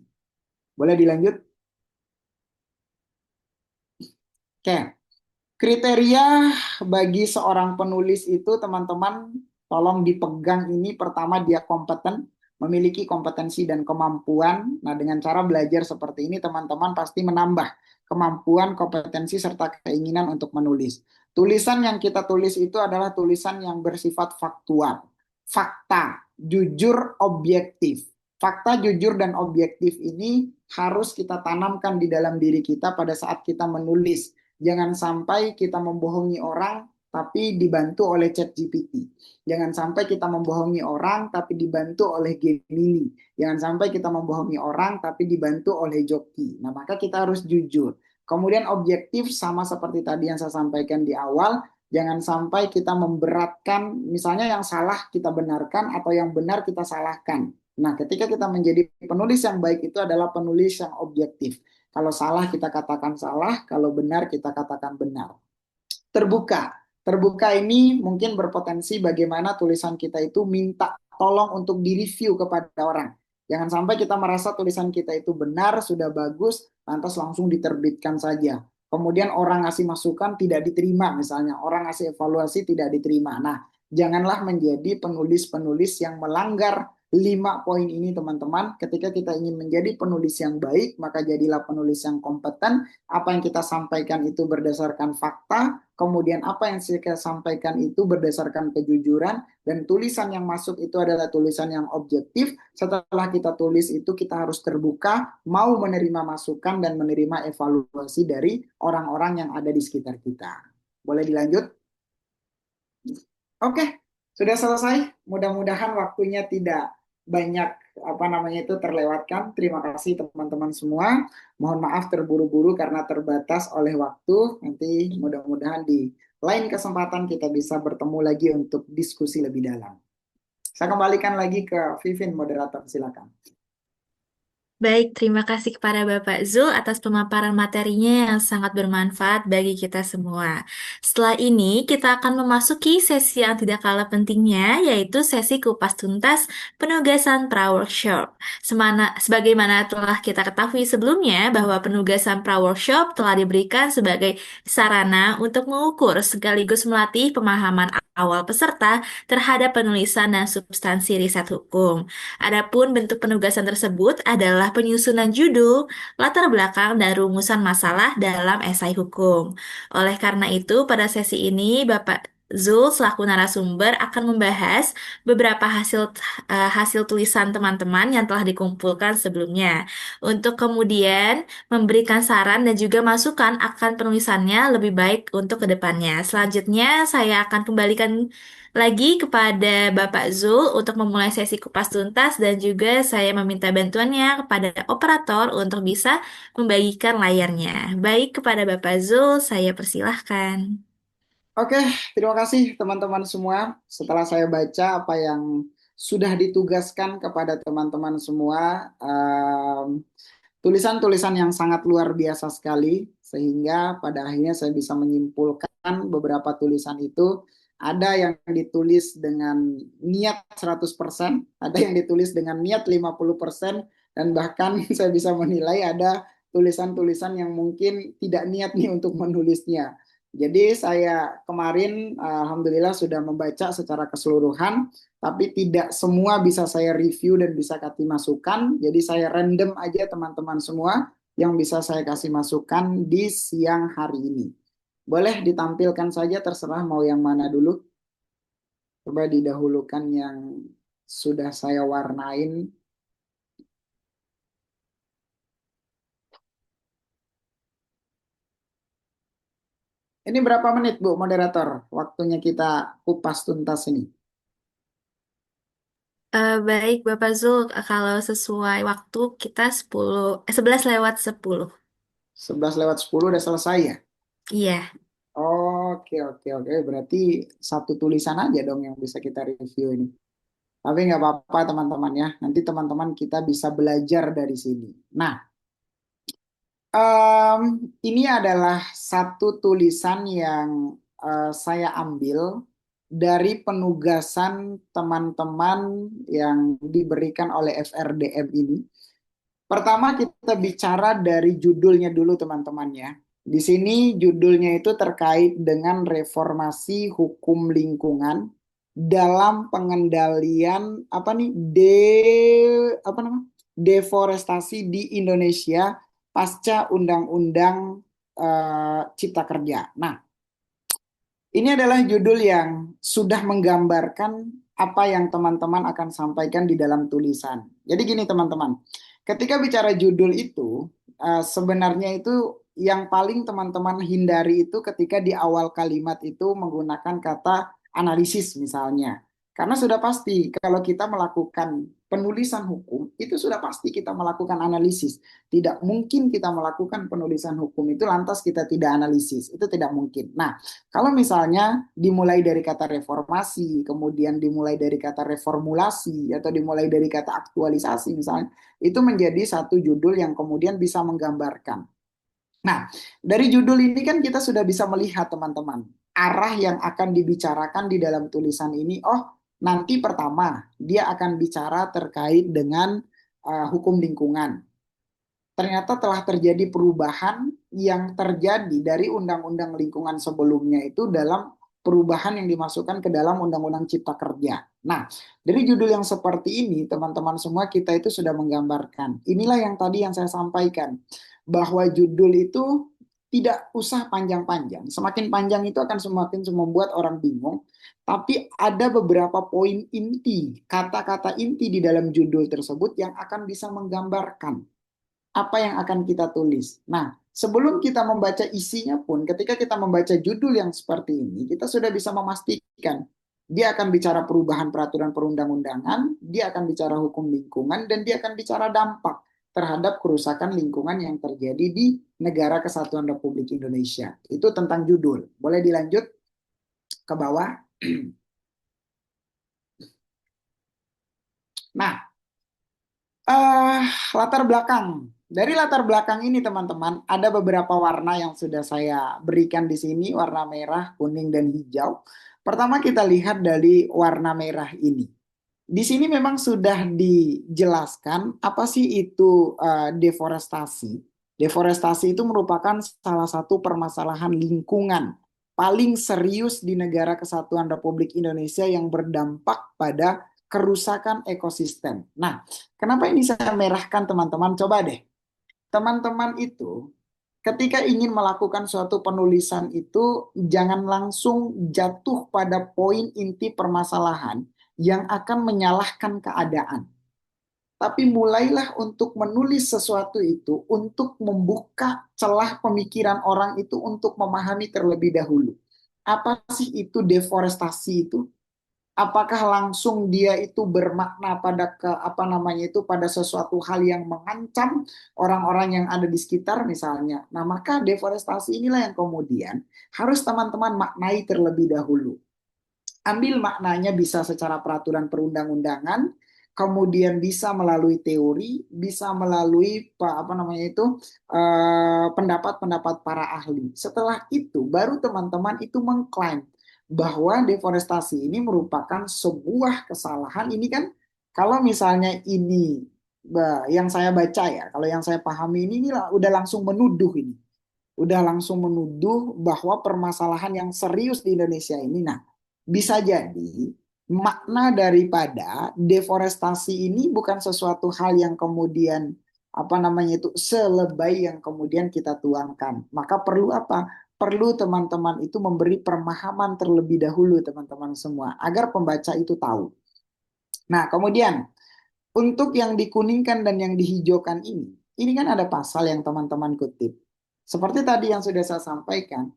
Speaker 3: Boleh dilanjut? Oke, kriteria bagi seorang penulis itu, teman-teman, tolong dipegang ini. Pertama, dia kompeten, memiliki kompetensi dan kemampuan. Nah, dengan cara belajar seperti ini, teman-teman pasti menambah kemampuan, kompetensi, serta keinginan untuk menulis. Tulisan yang kita tulis itu adalah tulisan yang bersifat faktual. Fakta, jujur, objektif. Fakta, jujur, dan objektif ini harus kita tanamkan di dalam diri kita pada saat kita menulis. Jangan sampai kita membohongi orang tapi dibantu oleh ChatGPT. Jangan sampai kita membohongi orang tapi dibantu oleh Gemini. Jangan sampai kita membohongi orang tapi dibantu oleh Joki. Nah, maka kita harus jujur. Kemudian objektif, sama seperti tadi yang saya sampaikan di awal. Jangan sampai kita memberatkan, misalnya yang salah kita benarkan atau yang benar kita salahkan. Nah, ketika kita menjadi penulis yang baik itu adalah penulis yang objektif. Kalau salah kita katakan salah, kalau benar kita katakan benar. Terbuka. Terbuka ini mungkin berpotensi bagaimana tulisan kita itu minta tolong untuk direview kepada orang. Jangan sampai kita merasa tulisan kita itu benar, sudah bagus, lantas langsung diterbitkan saja. Kemudian orang ngasih masukan tidak diterima, misalnya orang ngasih evaluasi tidak diterima. Nah, janganlah menjadi penulis-penulis yang melanggar 5 poin ini, teman-teman. Ketika kita ingin menjadi penulis yang baik, maka jadilah penulis yang kompeten. Apa yang kita sampaikan itu berdasarkan fakta, kemudian apa yang saya sampaikan itu berdasarkan kejujuran, dan tulisan yang masuk itu adalah tulisan yang objektif. Setelah kita tulis itu, kita harus terbuka, mau menerima masukan dan menerima evaluasi dari orang-orang yang ada di sekitar kita. Boleh dilanjut? Oke, sudah selesai. Mudah-mudahan waktunya tidak banyak itu terlewatkan. Terima kasih teman-teman semua. Mohon maaf terburu-buru karena terbatas oleh waktu. Nanti mudah-mudahan di lain kesempatan kita bisa bertemu lagi untuk diskusi lebih dalam. Saya kembalikan lagi ke Vivin, moderator, silakan.
Speaker 1: Baik, terima kasih kepada Bapak Zul atas pemaparan materinya yang sangat bermanfaat bagi kita semua. Setelah ini, kita akan memasuki sesi yang tidak kalah pentingnya, yaitu sesi kupas tuntas penugasan pra-workshop. Sebagaimana telah kita ketahui sebelumnya, bahwa penugasan pra-workshop telah diberikan sebagai sarana untuk mengukur sekaligus melatih pemahaman awal peserta terhadap penulisan dan substansi riset hukum. Adapun bentuk penugasan tersebut adalah penyusunan judul, latar belakang, dan rumusan masalah dalam esai hukum. Oleh karena itu, pada sesi ini Bapak Zul selaku narasumber akan membahas beberapa hasil tulisan teman-teman yang telah dikumpulkan sebelumnya untuk kemudian memberikan saran dan juga masukan akan penulisannya lebih baik untuk kedepannya. Selanjutnya, saya akan kembalikan lagi kepada Bapak Zul untuk memulai sesi kupas tuntas dan juga saya meminta bantuannya kepada operator untuk bisa membagikan layarnya. Baik, kepada Bapak Zul, saya persilahkan.
Speaker 3: Oke, terima kasih teman-teman semua. Setelah saya baca apa yang sudah ditugaskan kepada teman-teman semua, tulisan-tulisan yang sangat luar biasa sekali, sehingga pada akhirnya saya bisa menyimpulkan beberapa tulisan itu ada yang ditulis dengan niat 100%, ada yang ditulis dengan niat 50%, dan bahkan saya bisa menilai ada tulisan-tulisan yang mungkin tidak niat nih untuk menulisnya. Jadi saya kemarin alhamdulillah sudah membaca secara keseluruhan, tapi tidak semua bisa saya review dan bisa kasih masukan. Jadi saya random aja teman-teman semua yang bisa saya kasih masukan di siang hari ini. Boleh ditampilkan saja, terserah mau yang mana dulu. Coba didahulukan yang sudah saya warnain. Ini berapa menit Bu moderator? Waktunya kita kupas tuntas ini.
Speaker 1: Baik, Bapak Zul, kalau sesuai waktu kita 11 lewat 10.
Speaker 3: 11:10 udah selesai ya?
Speaker 1: Iya.
Speaker 3: Oke, oke, oke. Berarti satu tulisan aja dong yang bisa kita review ini. Tapi nggak apa-apa teman-teman ya. Nanti teman-teman kita bisa belajar dari sini. Nah, em, ini adalah satu tulisan yang saya ambil dari penugasan teman-teman yang diberikan oleh FRDM ini. Pertama kita bicara dari judulnya dulu teman-teman ya. Di sini judulnya itu terkait dengan reformasi hukum lingkungan dalam pengendalian apa nih apa namanya deforestasi di Indonesia pasca Undang-Undang Cipta Kerja. Nah, ini adalah judul yang sudah menggambarkan apa yang teman-teman akan sampaikan di dalam tulisan. Jadi gini teman-teman, ketika bicara judul itu, sebenarnya itu yang paling teman-teman hindari itu ketika di awal kalimat itu menggunakan kata analisis misalnya. Karena sudah pasti kalau kita melakukan penulisan hukum, itu sudah pasti kita melakukan analisis. Tidak mungkin kita melakukan penulisan hukum itu lantas kita tidak analisis. Itu tidak mungkin. Nah, kalau misalnya dimulai dari kata reformasi, kemudian dimulai dari kata reformulasi, atau dimulai dari kata aktualisasi misalnya, itu menjadi satu judul yang kemudian bisa menggambarkan. Nah, dari judul ini kan kita sudah bisa melihat teman-teman, arah yang akan dibicarakan di dalam tulisan ini. Oh, nanti pertama dia akan bicara terkait dengan hukum lingkungan. Ternyata telah terjadi perubahan yang terjadi dari undang-undang lingkungan sebelumnya itu dalam perubahan yang dimasukkan ke dalam undang-undang Cipta Kerja. Nah, dari judul yang seperti ini, teman-teman semua kita itu sudah menggambarkan. Inilah yang tadi yang saya sampaikan, bahwa judul itu tidak usah panjang-panjang. Semakin panjang itu akan semakin membuat orang bingung. Tapi ada beberapa poin inti, kata-kata inti di dalam judul tersebut yang akan bisa menggambarkan apa yang akan kita tulis. Nah, sebelum kita membaca isinya pun, ketika kita membaca judul yang seperti ini, kita sudah bisa memastikan dia akan bicara perubahan peraturan perundang-undangan, dia akan bicara hukum lingkungan, dan dia akan bicara dampak terhadap kerusakan lingkungan yang terjadi di Negara Kesatuan Republik Indonesia. Itu tentang judul. Boleh dilanjut ke bawah. Nah, eh Latar belakang. Dari latar belakang ini teman-teman, ada beberapa warna yang sudah saya berikan di sini, warna merah, kuning, dan hijau. Pertama kita lihat dari warna merah ini. Di sini memang sudah dijelaskan apa sih itu deforestasi. Deforestasi itu merupakan salah satu permasalahan lingkungan paling serius di negara Kesatuan Republik Indonesia yang berdampak pada kerusakan ekosistem. Nah, kenapa ini saya merahkan teman-teman? Coba deh, teman-teman itu ketika ingin melakukan suatu penulisan itu jangan langsung jatuh pada poin inti permasalahan yang akan menyalahkan keadaan. Tapi mulailah untuk menulis sesuatu itu untuk membuka celah pemikiran orang itu untuk memahami terlebih dahulu. Apa sih itu deforestasi itu? Apakah langsung dia itu bermakna pada apa namanya itu pada sesuatu hal yang mengancam orang-orang yang ada di sekitar misalnya. Nah, maka deforestasi inilah yang kemudian harus teman-teman maknai terlebih dahulu. Ambil maknanya bisa secara peraturan perundang-undangan, kemudian bisa melalui teori, bisa melalui apa namanya itu pendapat-pendapat para ahli. Setelah itu baru teman-teman itu mengklaim bahwa deforestasi ini merupakan sebuah kesalahan. Ini kan kalau misalnya ini yang saya baca ya, kalau yang saya pahami ini udah langsung menuduh ini. Udah langsung menuduh bahwa permasalahan yang serius di Indonesia ini. Nah, bisa jadi makna daripada deforestasi ini bukan sesuatu hal yang kemudian apa namanya itu selebay yang kemudian kita tuangkan. Maka perlu apa? Perlu teman-teman itu memberi pemahaman terlebih dahulu teman-teman semua agar pembaca itu tahu. Nah, kemudian untuk yang dikuningkan dan yang dihijaukan ini kan ada pasal yang teman-teman kutip. Seperti tadi yang sudah saya sampaikan,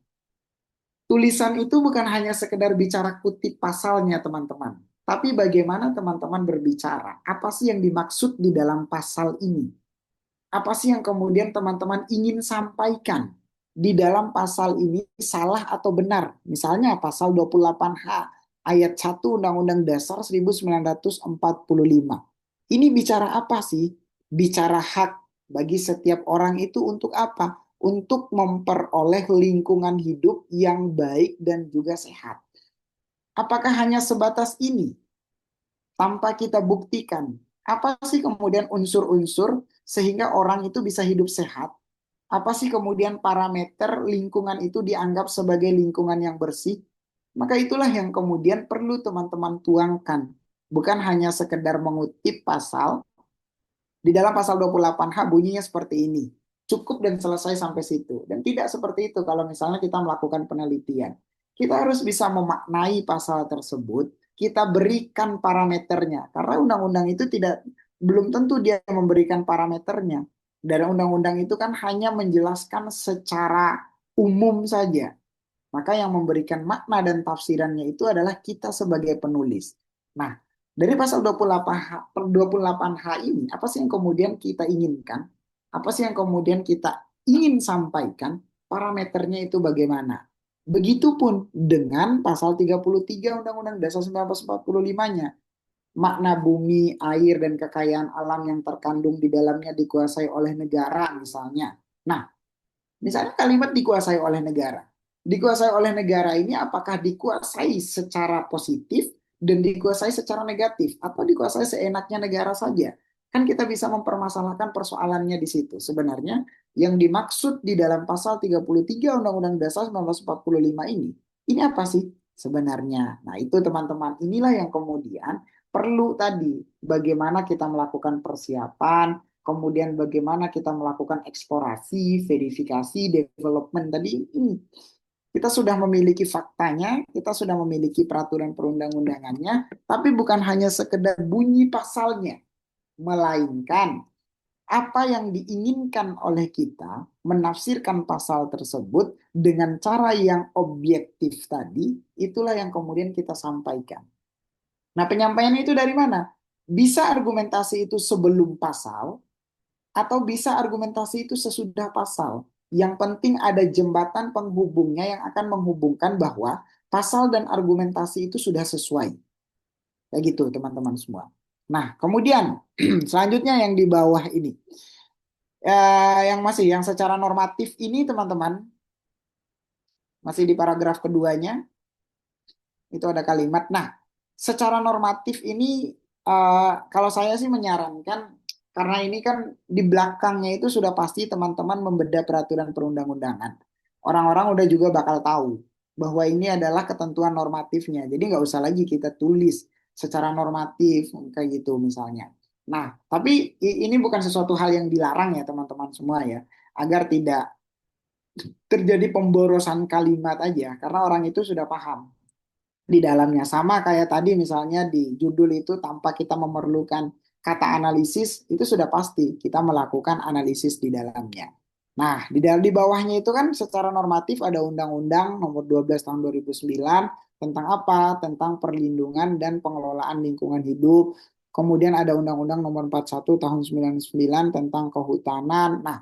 Speaker 3: tulisan itu bukan hanya sekedar bicara kutip pasalnya teman-teman, tapi bagaimana teman-teman berbicara. Apa sih yang dimaksud di dalam pasal ini? Apa sih yang kemudian teman-teman ingin sampaikan di dalam pasal ini salah atau benar? Misalnya pasal 28H ayat 1 Undang-Undang Dasar 1945. Ini bicara apa sih? Bicara hak bagi setiap orang itu untuk apa? Untuk memperoleh lingkungan hidup yang baik dan juga sehat. Apakah hanya sebatas ini? Tanpa kita buktikan, apa sih kemudian unsur-unsur sehingga orang itu bisa hidup sehat? Apa sih kemudian parameter lingkungan itu dianggap sebagai lingkungan yang bersih? Maka itulah yang kemudian perlu teman-teman tuangkan. Bukan hanya sekedar mengutip pasal, di dalam pasal 28H bunyinya seperti ini. Cukup dan selesai sampai situ. Dan tidak seperti itu kalau misalnya kita melakukan penelitian. Kita harus bisa memaknai pasal tersebut, kita berikan parameternya. Karena undang-undang itu belum tentu dia memberikan parameternya. Dan undang-undang itu kan hanya menjelaskan secara umum saja. Maka yang memberikan makna dan tafsirannya itu adalah kita sebagai penulis. Nah, dari pasal 28H ini, apa sih yang kemudian kita inginkan? Apa sih yang kemudian kita ingin sampaikan? Parameternya itu bagaimana? Begitupun dengan pasal 33 Undang-Undang Dasar 1945-nya. Makna bumi, air, dan kekayaan alam yang terkandung di dalamnya dikuasai oleh negara misalnya. Nah, misalnya kalimat dikuasai oleh negara. Dikuasai oleh negara ini apakah dikuasai secara positif dan dikuasai secara negatif atau dikuasai seenaknya negara saja? Kan kita bisa mempermasalahkan persoalannya di situ. Sebenarnya yang dimaksud di dalam pasal 33 Undang-Undang Dasar 1945 ini apa sih sebenarnya? Nah, itu teman-teman, inilah yang kemudian perlu tadi bagaimana kita melakukan persiapan, kemudian bagaimana kita melakukan eksplorasi, verifikasi, development tadi ini. Kita sudah memiliki faktanya, kita sudah memiliki peraturan perundang-undangannya, tapi bukan hanya sekedar bunyi pasalnya, melainkan apa yang diinginkan oleh kita menafsirkan pasal tersebut dengan cara yang objektif tadi, itulah yang kemudian kita sampaikan. Nah, penyampaian itu dari mana? Bisa argumentasi itu sebelum pasal, atau bisa argumentasi itu sesudah pasal. Yang penting ada jembatan penghubungnya yang akan menghubungkan bahwa pasal dan argumentasi itu sudah sesuai. Kayak gitu teman-teman semua. Nah, kemudian selanjutnya yang di bawah ini. Yang masih yang secara normatif ini teman-teman, masih di paragraf keduanya, itu ada kalimat. Nah, secara normatif ini kalau saya sih menyarankan karena ini kan di belakangnya itu sudah pasti teman-teman membedah peraturan perundang-undangan. Orang-orang udah juga bakal tahu bahwa ini adalah ketentuan normatifnya. Jadi nggak usah lagi kita tulis secara normatif kayak gitu misalnya. Nah, tapi ini bukan sesuatu hal yang dilarang ya teman-teman semua ya, agar tidak terjadi pemborosan kalimat aja karena orang itu sudah paham di dalamnya. Sama kayak tadi misalnya di judul itu tanpa kita memerlukan kata analisis, itu sudah pasti kita melakukan analisis di dalamnya. Nah, di bawahnya itu kan secara normatif ada Undang-Undang Nomor 12 Tahun 2009 tentang apa? Tentang perlindungan dan pengelolaan lingkungan hidup. Kemudian ada Undang-Undang Nomor 41 Tahun 99 tentang kehutanan. Nah,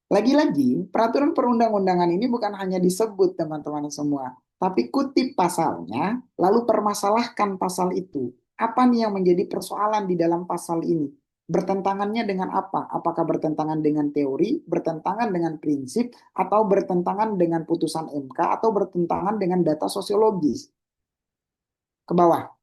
Speaker 3: lagi-lagi, peraturan perundang-undangan ini bukan hanya disebut teman-teman semua, tapi kutip pasalnya, lalu permasalahkan pasal itu. Apa nih yang menjadi persoalan di dalam pasal ini? Bertentangannya dengan apa? Apakah bertentangan dengan teori, bertentangan dengan prinsip, atau bertentangan dengan putusan MK, atau bertentangan dengan data sosiologis? Ke bawah.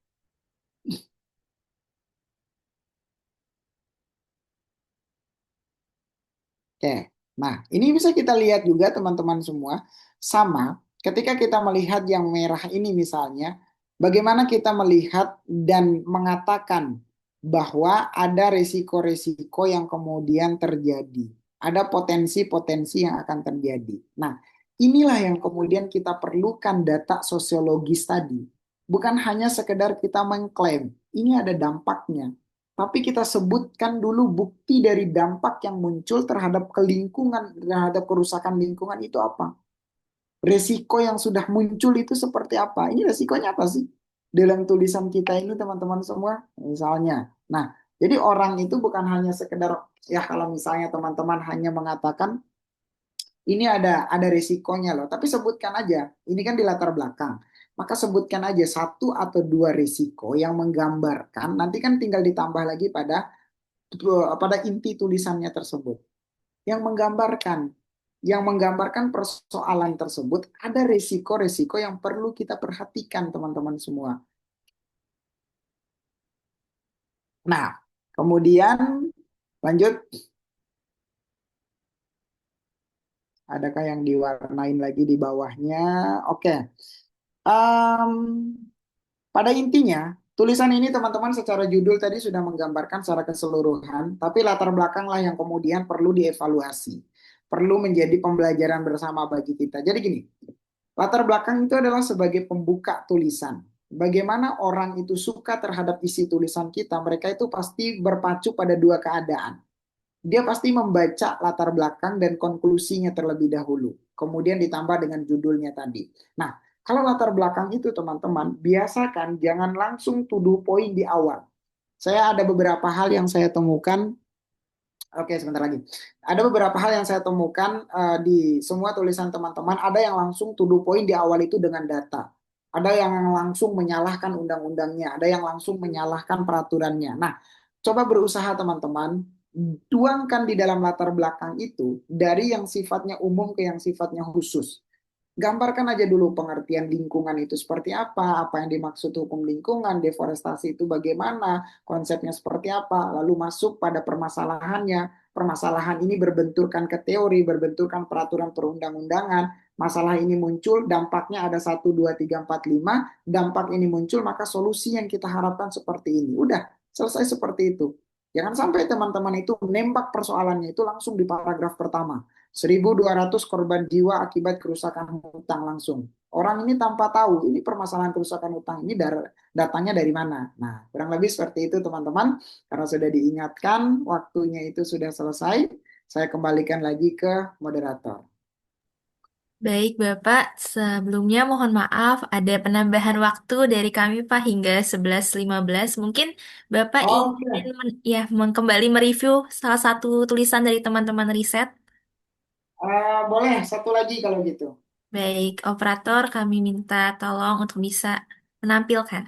Speaker 3: Oke, nah ini bisa kita lihat juga teman-teman semua, sama ketika kita melihat yang merah ini misalnya, bagaimana kita melihat dan mengatakan bahwa ada resiko-resiko yang kemudian terjadi, ada potensi-potensi yang akan terjadi. Nah, inilah yang kemudian kita perlukan data sosiologis tadi, bukan hanya sekedar kita mengklaim, ini ada dampaknya. Tapi kita sebutkan dulu bukti dari dampak yang muncul terhadap kelingkungan, terhadap kerusakan lingkungan itu apa? Resiko yang sudah muncul itu seperti apa? Ini resikonya apa sih? Dalam tulisan kita ini teman-teman semua, misalnya. Nah, jadi orang itu bukan hanya sekedar, ya kalau misalnya teman-teman hanya mengatakan, ini ada resikonya loh, tapi sebutkan aja, ini kan di latar belakang. Maka sebutkan aja satu atau dua risiko yang menggambarkan, nanti kan tinggal ditambah lagi pada inti tulisannya tersebut yang menggambarkan persoalan tersebut ada resiko-resiko yang perlu kita perhatikan teman-teman semua. Nah, kemudian lanjut, adakah yang diwarnain lagi di bawahnya? Oke. Em, Pada intinya, tulisan ini teman-teman secara judul tadi sudah menggambarkan secara keseluruhan, tapi latar belakanglah yang kemudian perlu dievaluasi. Perlu menjadi pembelajaran bersama bagi kita. Jadi gini, latar belakang itu adalah sebagai pembuka tulisan. Bagaimana orang itu suka terhadap isi tulisan kita, mereka itu pasti berpacu pada dua keadaan. Dia pasti membaca latar belakang dan konklusinya terlebih dahulu. Kemudian ditambah dengan judulnya tadi. Nah, kalau latar belakang itu teman-teman, biasakan jangan langsung to the point di awal. Saya ada beberapa hal yang saya temukan. Oke, sebentar lagi. Ada beberapa hal yang saya temukan di semua tulisan teman-teman. Ada yang langsung to the point di awal itu dengan data. Ada yang langsung menyalahkan undang-undangnya. Ada yang langsung menyalahkan peraturannya. Nah, coba berusaha teman-teman, tuangkan di dalam latar belakang itu dari yang sifatnya umum ke yang sifatnya khusus. Gambarkan aja dulu pengertian lingkungan itu seperti apa yang dimaksud hukum lingkungan, deforestasi itu bagaimana, konsepnya seperti apa, lalu masuk pada permasalahannya. Permasalahan ini berbenturkan ke teori, berbenturkan peraturan perundang-undangan. Masalah ini muncul, dampaknya ada satu 2 3 4 5. Dampak ini muncul, maka solusi yang kita harapkan seperti ini. Udah, selesai seperti itu. Jangan sampai teman-teman itu menembak persoalannya itu langsung di paragraf pertama. 1.200 korban jiwa akibat kerusakan hutang langsung. Orang ini tanpa tahu ini permasalahan kerusakan hutang ini datanya dari mana. Nah, kurang lebih seperti itu teman-teman. Karena sudah diingatkan, waktunya itu sudah selesai. Saya kembalikan lagi ke moderator.
Speaker 1: Baik, Bapak. Sebelumnya mohon maaf ada penambahan waktu dari kami, Pak, hingga 11.15. Mungkin Bapak ingin
Speaker 3: Oke,
Speaker 1: kembali mereview salah satu tulisan dari teman-teman riset.
Speaker 3: boleh satu lagi kalau gitu.
Speaker 1: Baik, operator kami minta tolong untuk bisa menampilkan.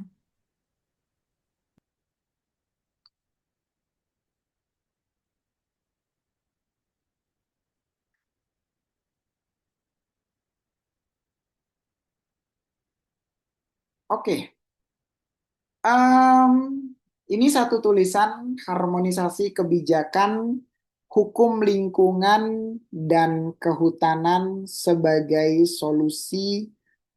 Speaker 3: Oke. Em, ini satu tulisan harmonisasi kebijakan hukum lingkungan dan kehutanan sebagai solusi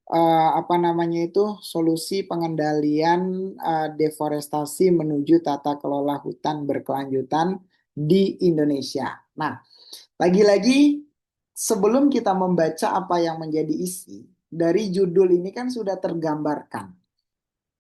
Speaker 3: apa namanya itu solusi pengendalian deforestasi menuju tata kelola hutan berkelanjutan di Indonesia. Nah, lagi-lagi sebelum kita membaca apa yang menjadi isi dari judul ini kan sudah tergambarkan.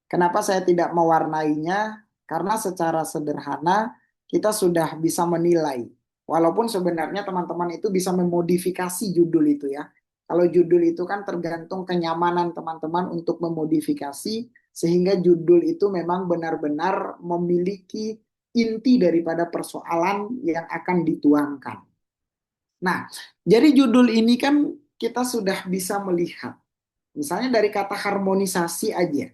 Speaker 3: Kenapa saya tidak mewarnainya? Karena secara sederhana kita sudah bisa menilai. Walaupun sebenarnya teman-teman itu bisa memodifikasi judul itu ya. Kalau judul itu kan tergantung kenyamanan teman-teman untuk memodifikasi sehingga judul itu memang benar-benar memiliki inti daripada persoalan yang akan dituangkan. Nah, jadi judul ini kan kita sudah bisa melihat. Misalnya dari kata harmonisasi aja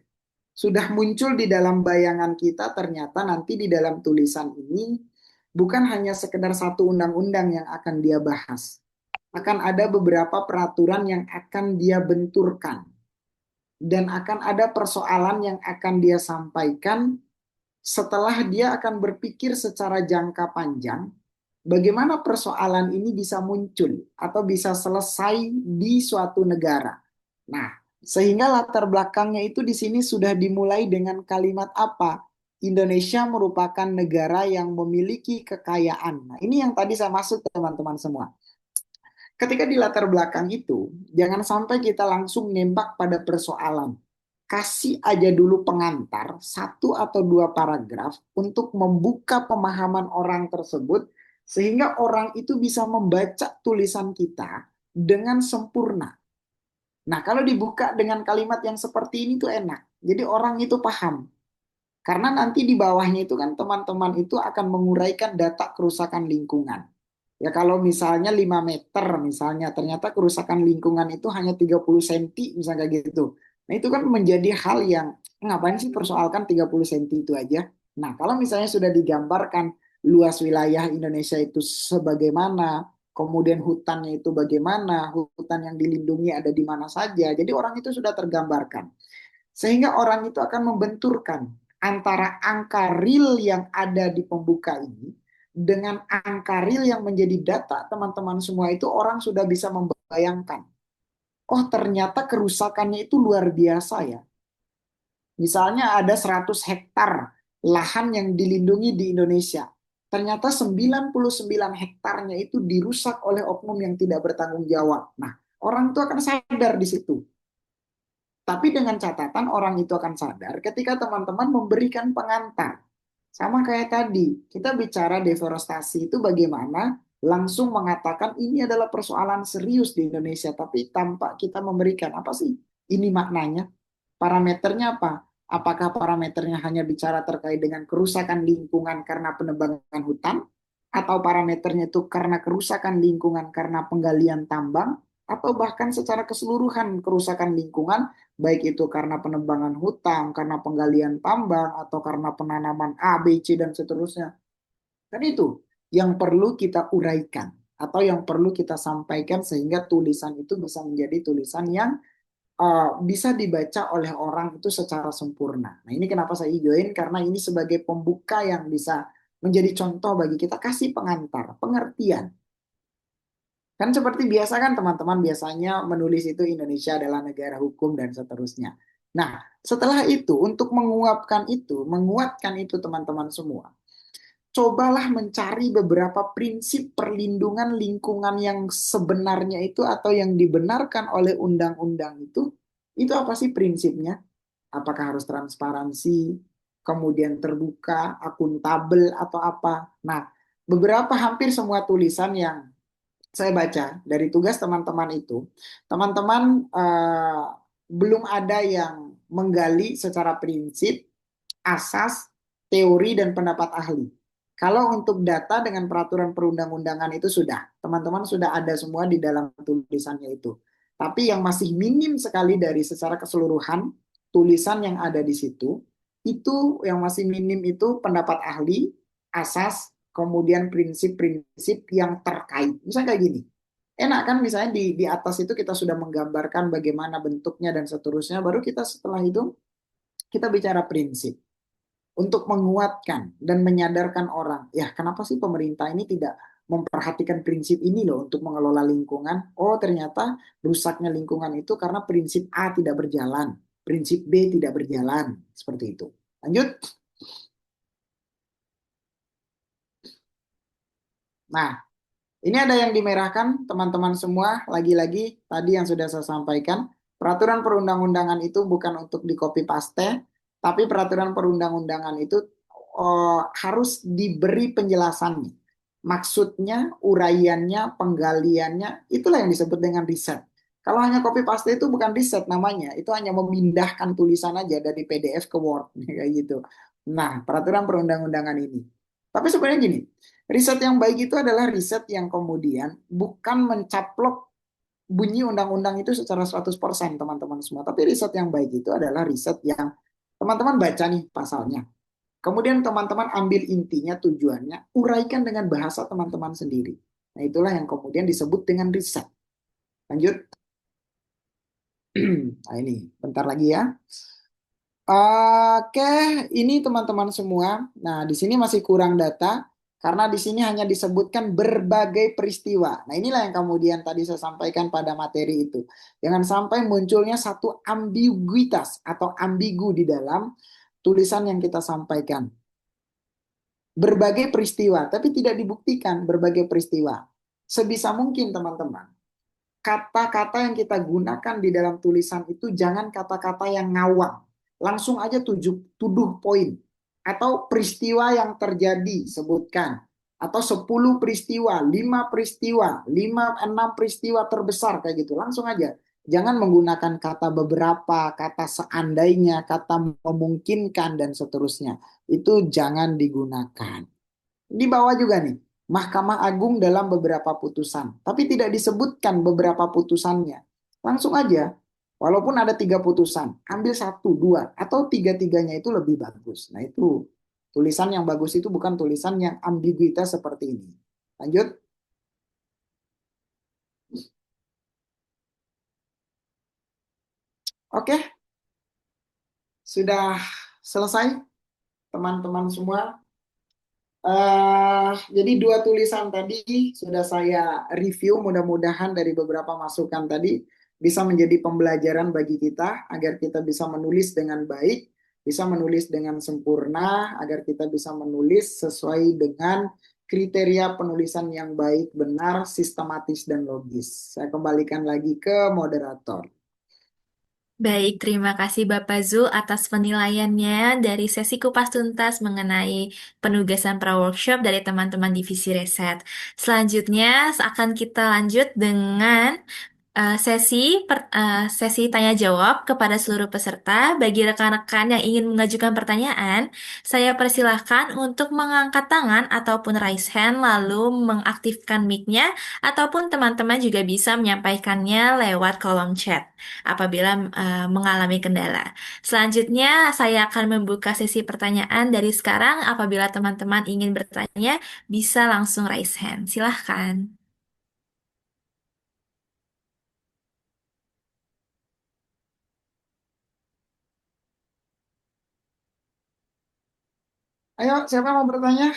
Speaker 3: sudah muncul di dalam bayangan kita, ternyata nanti di dalam tulisan ini bukan hanya sekedar satu undang-undang yang akan dia bahas. Akan ada beberapa peraturan yang akan dia benturkan. Dan akan ada persoalan yang akan dia sampaikan setelah dia akan berpikir secara jangka panjang, bagaimana persoalan ini bisa muncul atau bisa selesai di suatu negara. Nah, sehingga latar belakangnya itu di sini sudah dimulai dengan kalimat apa? Indonesia merupakan negara yang memiliki kekayaan. Nah, ini yang tadi saya maksud teman-teman semua. Ketika di latar belakang itu, jangan sampai kita langsung nembak pada persoalan. Kasih aja dulu pengantar, satu atau dua paragraf untuk membuka pemahaman orang tersebut, sehingga orang itu bisa membaca tulisan kita dengan sempurna. Nah, kalau dibuka dengan kalimat yang seperti ini tuh enak. Jadi orang itu paham. Karena nanti di bawahnya itu kan teman-teman itu akan menguraikan data kerusakan lingkungan. Ya kalau misalnya 5 meter misalnya ternyata kerusakan lingkungan itu hanya 30 cm misalnya kayak gitu. Nah itu kan menjadi hal yang ngapain sih persoalkan 30 cm itu aja. Nah kalau misalnya sudah digambarkan luas wilayah Indonesia itu sebagaimana, kemudian hutannya itu bagaimana, hutan yang dilindungi ada di mana saja. Jadi orang itu sudah tergambarkan. Sehingga orang itu akan membenturkan antara angka real yang ada di pembuka ini dengan angka real yang menjadi data teman-teman semua itu orang sudah bisa membayangkan. Oh ternyata kerusakannya itu luar biasa ya. Misalnya ada 100 hektar lahan yang dilindungi di Indonesia. Ternyata 99 hektarnya itu dirusak oleh oknum yang tidak bertanggung jawab. Nah, orang itu akan sadar di situ. Tapi dengan catatan orang itu akan sadar ketika teman-teman memberikan pengantar. Sama kayak tadi, kita bicara deforestasi itu bagaimana langsung mengatakan ini adalah persoalan serius di Indonesia, tapi tanpa kita memberikan apa sih ini maknanya? Parameternya apa? Apakah parameternya hanya bicara terkait dengan kerusakan lingkungan karena penebangan hutan? Atau parameternya itu karena kerusakan lingkungan karena penggalian tambang? Atau bahkan secara keseluruhan kerusakan lingkungan, baik itu karena penebangan hutan, karena penggalian tambang, atau karena penanaman A, B, C, dan seterusnya. Kan itu yang perlu kita uraikan, atau yang perlu kita sampaikan sehingga tulisan itu bisa menjadi tulisan yang bisa dibaca oleh orang itu secara sempurna. Nah ini kenapa saya join, karena ini sebagai pembuka yang bisa menjadi contoh bagi kita, kasih pengantar, pengertian. Kan seperti biasa kan teman-teman biasanya menulis itu Indonesia adalah negara hukum dan seterusnya. Nah, setelah itu untuk menguatkan itu teman-teman semua, cobalah mencari beberapa prinsip perlindungan lingkungan yang sebenarnya itu atau yang dibenarkan oleh undang-undang itu apa sih prinsipnya? Apakah harus transparansi, kemudian terbuka, akuntabel atau apa? Nah, beberapa hampir semua tulisan yang saya baca dari tugas teman-teman itu, teman-teman belum ada yang menggali secara prinsip, asas, teori, dan pendapat ahli. Kalau untuk data dengan peraturan perundang-undangan itu sudah, teman-teman sudah ada semua di dalam tulisannya itu. Tapi yang masih minim sekali dari secara keseluruhan tulisan yang ada di situ, itu yang masih minim itu pendapat ahli, asas, kemudian prinsip-prinsip yang terkait. Misalnya kayak gini, enak kan misalnya di atas itu kita sudah menggambarkan bagaimana bentuknya dan seterusnya, baru kita setelah itu kita bicara prinsip untuk menguatkan dan menyadarkan orang, ya kenapa sih pemerintah ini tidak memperhatikan prinsip ini loh untuk mengelola lingkungan? Oh, ternyata rusaknya lingkungan itu karena prinsip A tidak berjalan, prinsip B tidak berjalan, seperti itu. Lanjut. Nah, ini ada yang dimerahkan teman-teman semua. Lagi-lagi tadi yang sudah saya sampaikan, peraturan perundang-undangan itu bukan untuk di copy paste, tapi peraturan perundang-undangan itu harus diberi penjelasannya. Maksudnya, uraiannya, penggaliannya, itulah yang disebut dengan riset. Kalau hanya copy paste itu bukan riset namanya, itu hanya memindahkan tulisan aja dari PDF ke Word kayak gitu. Nah, peraturan perundang-undangan ini. Tapi sebenarnya gini, riset yang baik itu adalah riset yang kemudian bukan mencaplok bunyi undang-undang itu secara 100% teman-teman semua. Tapi riset yang baik itu adalah riset yang teman-teman baca nih pasalnya. Kemudian teman-teman ambil intinya, tujuannya, uraikan dengan bahasa teman-teman sendiri. Nah itulah yang kemudian disebut dengan riset. Lanjut. Nah ini, bentar lagi ya. Oke, ini teman-teman semua. Nah, di sini masih kurang data karena di sini hanya disebutkan berbagai peristiwa. Nah, inilah yang kemudian tadi saya sampaikan pada materi itu. Jangan sampai munculnya satu ambiguitas atau ambigu di dalam tulisan yang kita sampaikan. Berbagai peristiwa, tapi tidak dibuktikan berbagai peristiwa. Sebisa mungkin teman-teman, kata-kata yang kita gunakan di dalam tulisan itu jangan kata-kata yang ngawang. Langsung aja tuduh poin. Atau peristiwa yang terjadi, sebutkan. Atau 10 peristiwa, 5 peristiwa, 5, 6 peristiwa terbesar kayak gitu. Langsung aja. Jangan menggunakan kata beberapa, kata seandainya, kata memungkinkan, dan seterusnya. Itu jangan digunakan. Di bawah juga nih, Mahkamah Agung dalam beberapa putusan, tapi tidak disebutkan beberapa putusannya. Langsung aja, walaupun ada 3 putusan, ambil 1, 2, atau 3-tiganya itu lebih bagus. Nah itu, tulisan yang bagus itu bukan tulisan yang ambiguitas seperti ini. Lanjut. Oke, sudah selesai teman-teman semua. Jadi 2 tulisan tadi sudah saya review, mudah-mudahan dari beberapa masukan tadi bisa menjadi pembelajaran bagi kita agar kita bisa menulis dengan baik, bisa menulis dengan sempurna, agar kita bisa menulis sesuai dengan kriteria penulisan yang baik, benar, sistematis, dan logis. Saya kembalikan lagi ke moderator.
Speaker 1: Baik, terima kasih Bapak Zul atas penilaiannya dari sesi kupas tuntas mengenai penugasan pra-workshop dari teman-teman divisi riset. Selanjutnya akan kita lanjut dengan sesi tanya jawab kepada seluruh peserta. Bagi rekan-rekan yang ingin mengajukan pertanyaan, saya persilahkan untuk mengangkat tangan ataupun raise hand lalu mengaktifkan mic-nya ataupun teman-teman juga bisa menyampaikannya lewat kolom chat apabila mengalami kendala. Selanjutnya, saya akan membuka sesi pertanyaan dari sekarang. Apabila teman-teman ingin bertanya, bisa langsung raise hand. Silahkan.
Speaker 3: Ayo, siapa yang mau bertanya?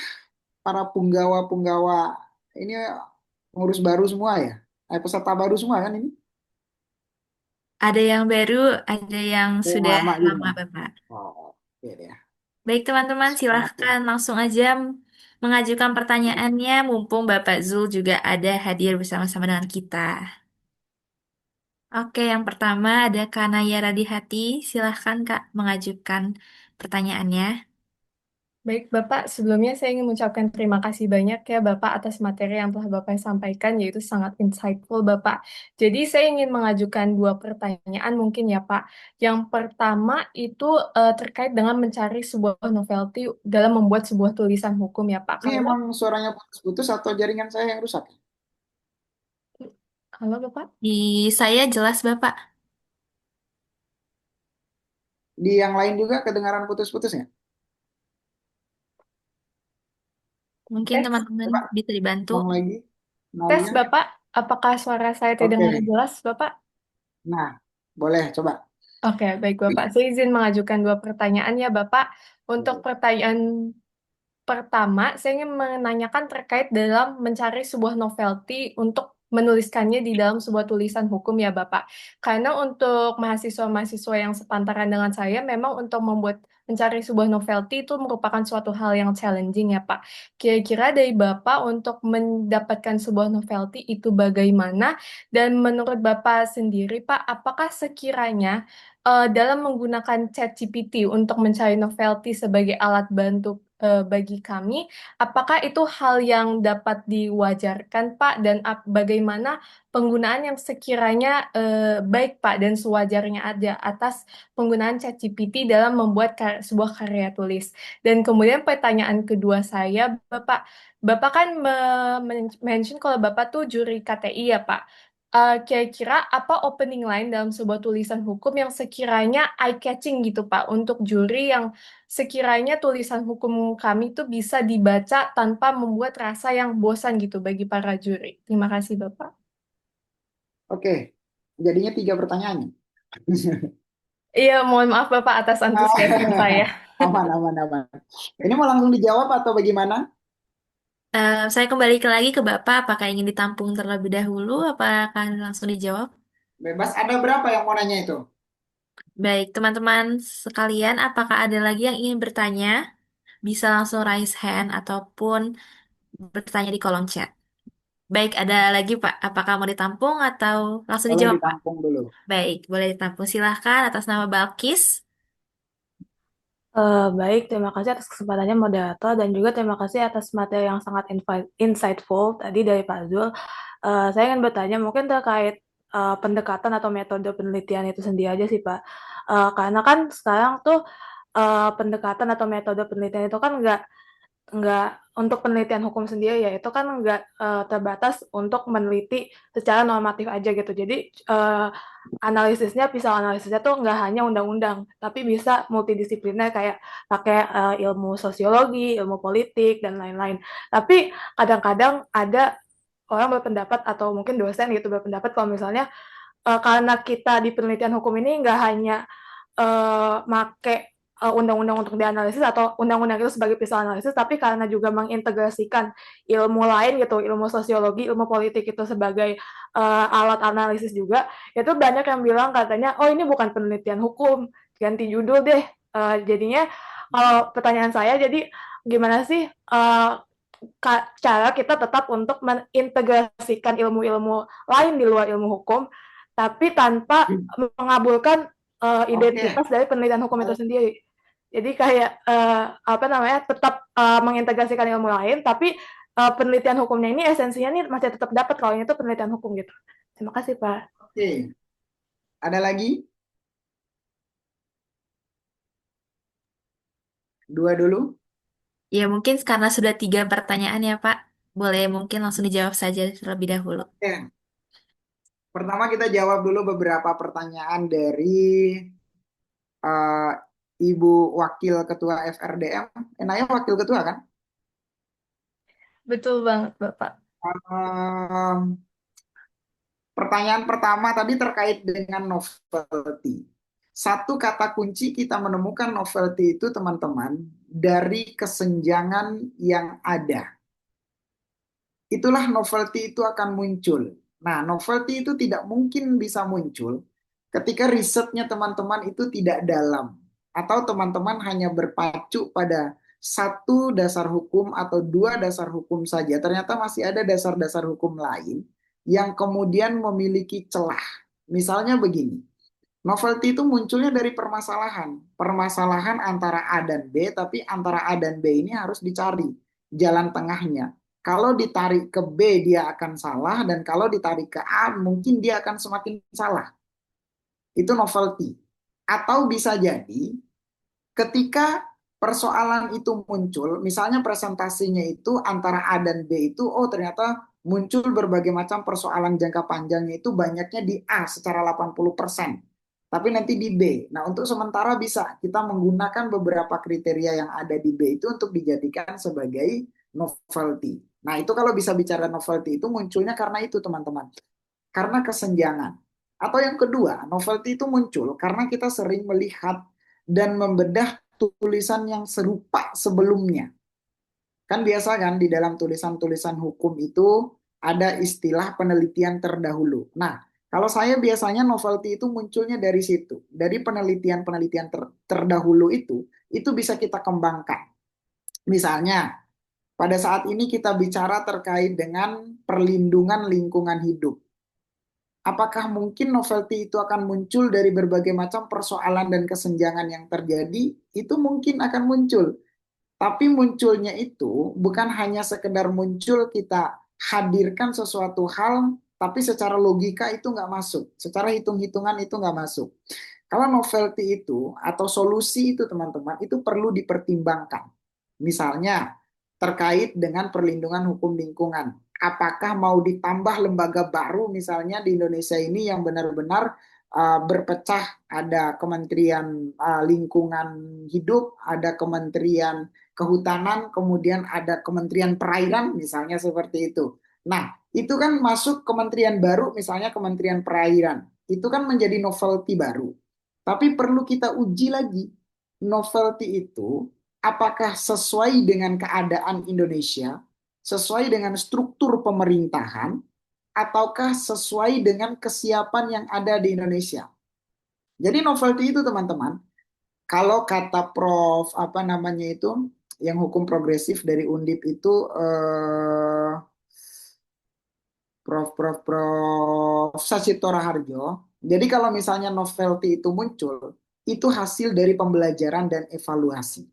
Speaker 3: Para punggawa-punggawa ini pengurus baru semua ya? Peserta baru semua kan ini?
Speaker 1: Ada yang baru, ada yang
Speaker 3: Yang
Speaker 1: sudah
Speaker 3: lama juga.
Speaker 1: lama, Bapak.
Speaker 3: Oh, oke deh.
Speaker 1: Baik, teman-teman,
Speaker 3: Oke.
Speaker 1: silahkan langsung aja mengajukan pertanyaannya, mumpung Bapak Zul juga ada hadir bersama-sama dengan kita. Oke, yang pertama ada Kak Naya Radihati. Silahkan, Kak, mengajukan pertanyaannya.
Speaker 2: Baik, Bapak, sebelumnya saya ingin mengucapkan terima kasih banyak ya Bapak atas materi yang telah Bapak sampaikan, yaitu sangat insightful Bapak. Jadi saya ingin mengajukan 2 pertanyaan mungkin ya Pak. Yang pertama itu terkait dengan mencari sebuah novelty dalam membuat sebuah tulisan hukum ya Pak.
Speaker 3: Ini
Speaker 2: Karena,
Speaker 3: emang suaranya putus-putus atau jaringan saya yang rusak?
Speaker 2: halo Bapak,
Speaker 1: Di saya jelas, Bapak.
Speaker 3: Di yang lain juga kedengaran putus-putusnya?
Speaker 1: Mungkin
Speaker 2: tes,
Speaker 1: teman-teman
Speaker 3: Coba
Speaker 1: bisa dibantu.
Speaker 3: ngomong lagi.
Speaker 2: tes
Speaker 3: Nalia.
Speaker 2: Bapak, apakah suara saya terdengar
Speaker 3: Oke.
Speaker 2: jelas Bapak?
Speaker 3: Nah, boleh coba.
Speaker 2: Oke, baik Bapak. Saya izin mengajukan dua pertanyaan ya Bapak. Untuk pertanyaan pertama, saya ingin menanyakan terkait dalam mencari sebuah novelty untuk menuliskannya di dalam sebuah tulisan hukum ya Bapak. Karena untuk mahasiswa-mahasiswa yang sepantaran dengan saya, memang untuk mencari sebuah novelty itu merupakan suatu hal yang challenging ya Pak. Kira-kira dari Bapak untuk mendapatkan sebuah novelty itu bagaimana? Dan menurut Bapak sendiri Pak, apakah sekiranya dalam menggunakan ChatGPT untuk mencari novelty sebagai alat bantu bagi kami, apakah itu hal yang dapat diwajarkan, Pak? Dan bagaimana penggunaan yang sekiranya baik, Pak, dan sewajarnya ada atas penggunaan ChatGPT dalam membuat sebuah karya tulis? Dan kemudian pertanyaan kedua saya, Bapak kan mention kalau Bapak tuh juri KTI ya, Pak. Kira-kira apa opening line dalam sebuah tulisan hukum yang sekiranya eye-catching gitu, Pak, untuk juri yang sekiranya tulisan hukum kami itu bisa dibaca tanpa membuat rasa yang bosan gitu bagi para juri. Terima kasih, Bapak.
Speaker 3: Oke, jadinya tiga pertanyaan.
Speaker 2: Iya, mohon maaf Bapak atas antusiasme saya.
Speaker 3: Aman, aman, aman. Ini mau langsung dijawab atau bagaimana?
Speaker 1: Saya kembali lagi ke Bapak, apakah ingin ditampung terlebih dahulu, apakah langsung dijawab?
Speaker 3: Bebas, ada berapa yang mau nanya itu?
Speaker 1: Baik, teman-teman sekalian, apakah ada lagi yang ingin bertanya? Bisa langsung raise hand ataupun bertanya di kolom chat. Baik, ada lagi Pak. Apakah mau ditampung atau langsung
Speaker 3: Boleh
Speaker 1: dijawab Pak?
Speaker 3: ditampung dulu.
Speaker 1: Baik, boleh ditampung. Silahkan atas nama Balkis.
Speaker 4: Baik, terima kasih atas kesempatannya moderator dan juga terima kasih atas materi yang sangat insightful tadi dari Pak Zul. Saya ingin bertanya mungkin terkait pendekatan atau metode penelitian itu sendiri aja sih Pak. Karena kan sekarang tuh pendekatan atau metode penelitian itu kan nggak untuk penelitian hukum sendiri ya itu kan nggak terbatas untuk meneliti secara normatif aja gitu. Jadi analisisnya, pisau analisisnya tuh nggak hanya undang-undang, tapi bisa multidisipliner kayak pakai ilmu sosiologi, ilmu politik dan lain-lain. Tapi kadang-kadang ada orang berpendapat atau mungkin dosen gitu berpendapat kalau misalnya karena kita di penelitian hukum ini nggak hanya make undang-undang untuk dianalisis atau undang-undang itu sebagai pisau analisis, tapi karena juga mengintegrasikan ilmu lain gitu, ilmu sosiologi, ilmu politik itu sebagai alat analisis juga, itu banyak yang bilang katanya, oh ini bukan penelitian hukum, ganti judul deh. Jadinya kalau pertanyaan saya, jadi gimana sih cara kita tetap untuk mengintegrasikan ilmu-ilmu lain di luar ilmu hukum, tapi tanpa mengabulkan
Speaker 3: Oke,
Speaker 4: identitas dari penelitian hukum itu sendiri. Jadi kayak apa namanya tetap mengintegrasikan ilmu lain, tapi penelitian hukumnya ini esensinya nih masih tetap dapat kalau ini tuh penelitian hukum gitu. Terima kasih Pak.
Speaker 3: oke. Ada lagi? Dua dulu.
Speaker 1: Ya, mungkin karena sudah 3 pertanyaan ya Pak. Boleh mungkin langsung dijawab saja terlebih dahulu.
Speaker 3: Oke. Pertama kita jawab dulu beberapa pertanyaan dari eh, Ibu Wakil Ketua FRDM. Enaknya Wakil Ketua kan?
Speaker 2: Betul banget, Bapak.
Speaker 3: Em, Pertanyaan pertama tadi terkait dengan novelty. Satu kata kunci kita menemukan novelty itu teman-teman dari kesenjangan yang ada. Itulah novelty itu akan muncul. Nah, novelty itu tidak mungkin bisa muncul ketika risetnya teman-teman itu tidak dalam atau teman-teman hanya berpacu pada satu dasar hukum atau dua dasar hukum saja. Ternyata masih ada dasar-dasar hukum lain yang kemudian memiliki celah. Misalnya begini, novelty itu munculnya dari permasalahan. Permasalahan antara A dan B, tapi antara A dan B ini harus dicari jalan tengahnya. Kalau ditarik ke B dia akan salah, dan kalau ditarik ke A mungkin dia akan semakin salah. Itu novelty. Atau bisa jadi ketika persoalan itu muncul, misalnya presentasinya itu antara A dan B itu, oh ternyata muncul berbagai macam persoalan jangka panjangnya itu banyaknya di A secara 80%. Tapi nanti di B. Nah, untuk sementara bisa kita menggunakan beberapa kriteria yang ada di B itu untuk dijadikan sebagai novelty. Nah, itu kalau bisa bicara novelty itu munculnya karena itu, teman-teman. Karena kesenjangan. Atau yang kedua, novelty itu muncul karena kita sering melihat dan membedah tulisan yang serupa sebelumnya. Kan biasa kan di dalam tulisan-tulisan hukum itu ada istilah penelitian terdahulu. Nah, kalau saya biasanya novelty itu munculnya dari situ. Dari penelitian-penelitian terdahulu itu bisa kita kembangkan. Misalnya, pada saat ini kita bicara terkait dengan perlindungan lingkungan hidup. Apakah mungkin novelty itu akan muncul dari berbagai macam persoalan dan kesenjangan yang terjadi? Itu mungkin akan muncul. Tapi munculnya itu bukan hanya sekedar muncul kita hadirkan sesuatu hal, tapi secara logika itu nggak masuk. Secara hitung-hitungan itu nggak masuk. Kalau novelty itu atau solusi itu teman-teman itu perlu dipertimbangkan. Misalnya terkait dengan perlindungan hukum lingkungan. Apakah mau ditambah lembaga baru misalnya di Indonesia ini yang benar-benar berpecah, ada Kementerian Lingkungan Hidup, ada Kementerian Kehutanan, kemudian ada Kementerian Perairan misalnya seperti itu. Nah, itu kan masuk kementerian baru misalnya Kementerian Perairan. Itu kan menjadi novelty baru. Tapi perlu kita uji lagi novelty itu apakah sesuai dengan keadaan Indonesia, sesuai dengan struktur pemerintahan, ataukah sesuai dengan kesiapan yang ada di Indonesia. Jadi novelty itu teman-teman, kalau kata Prof apa namanya itu yang hukum progresif dari Undip itu Prof Sachito Raharjo. Jadi kalau misalnya novelty itu muncul, itu hasil dari pembelajaran dan evaluasi.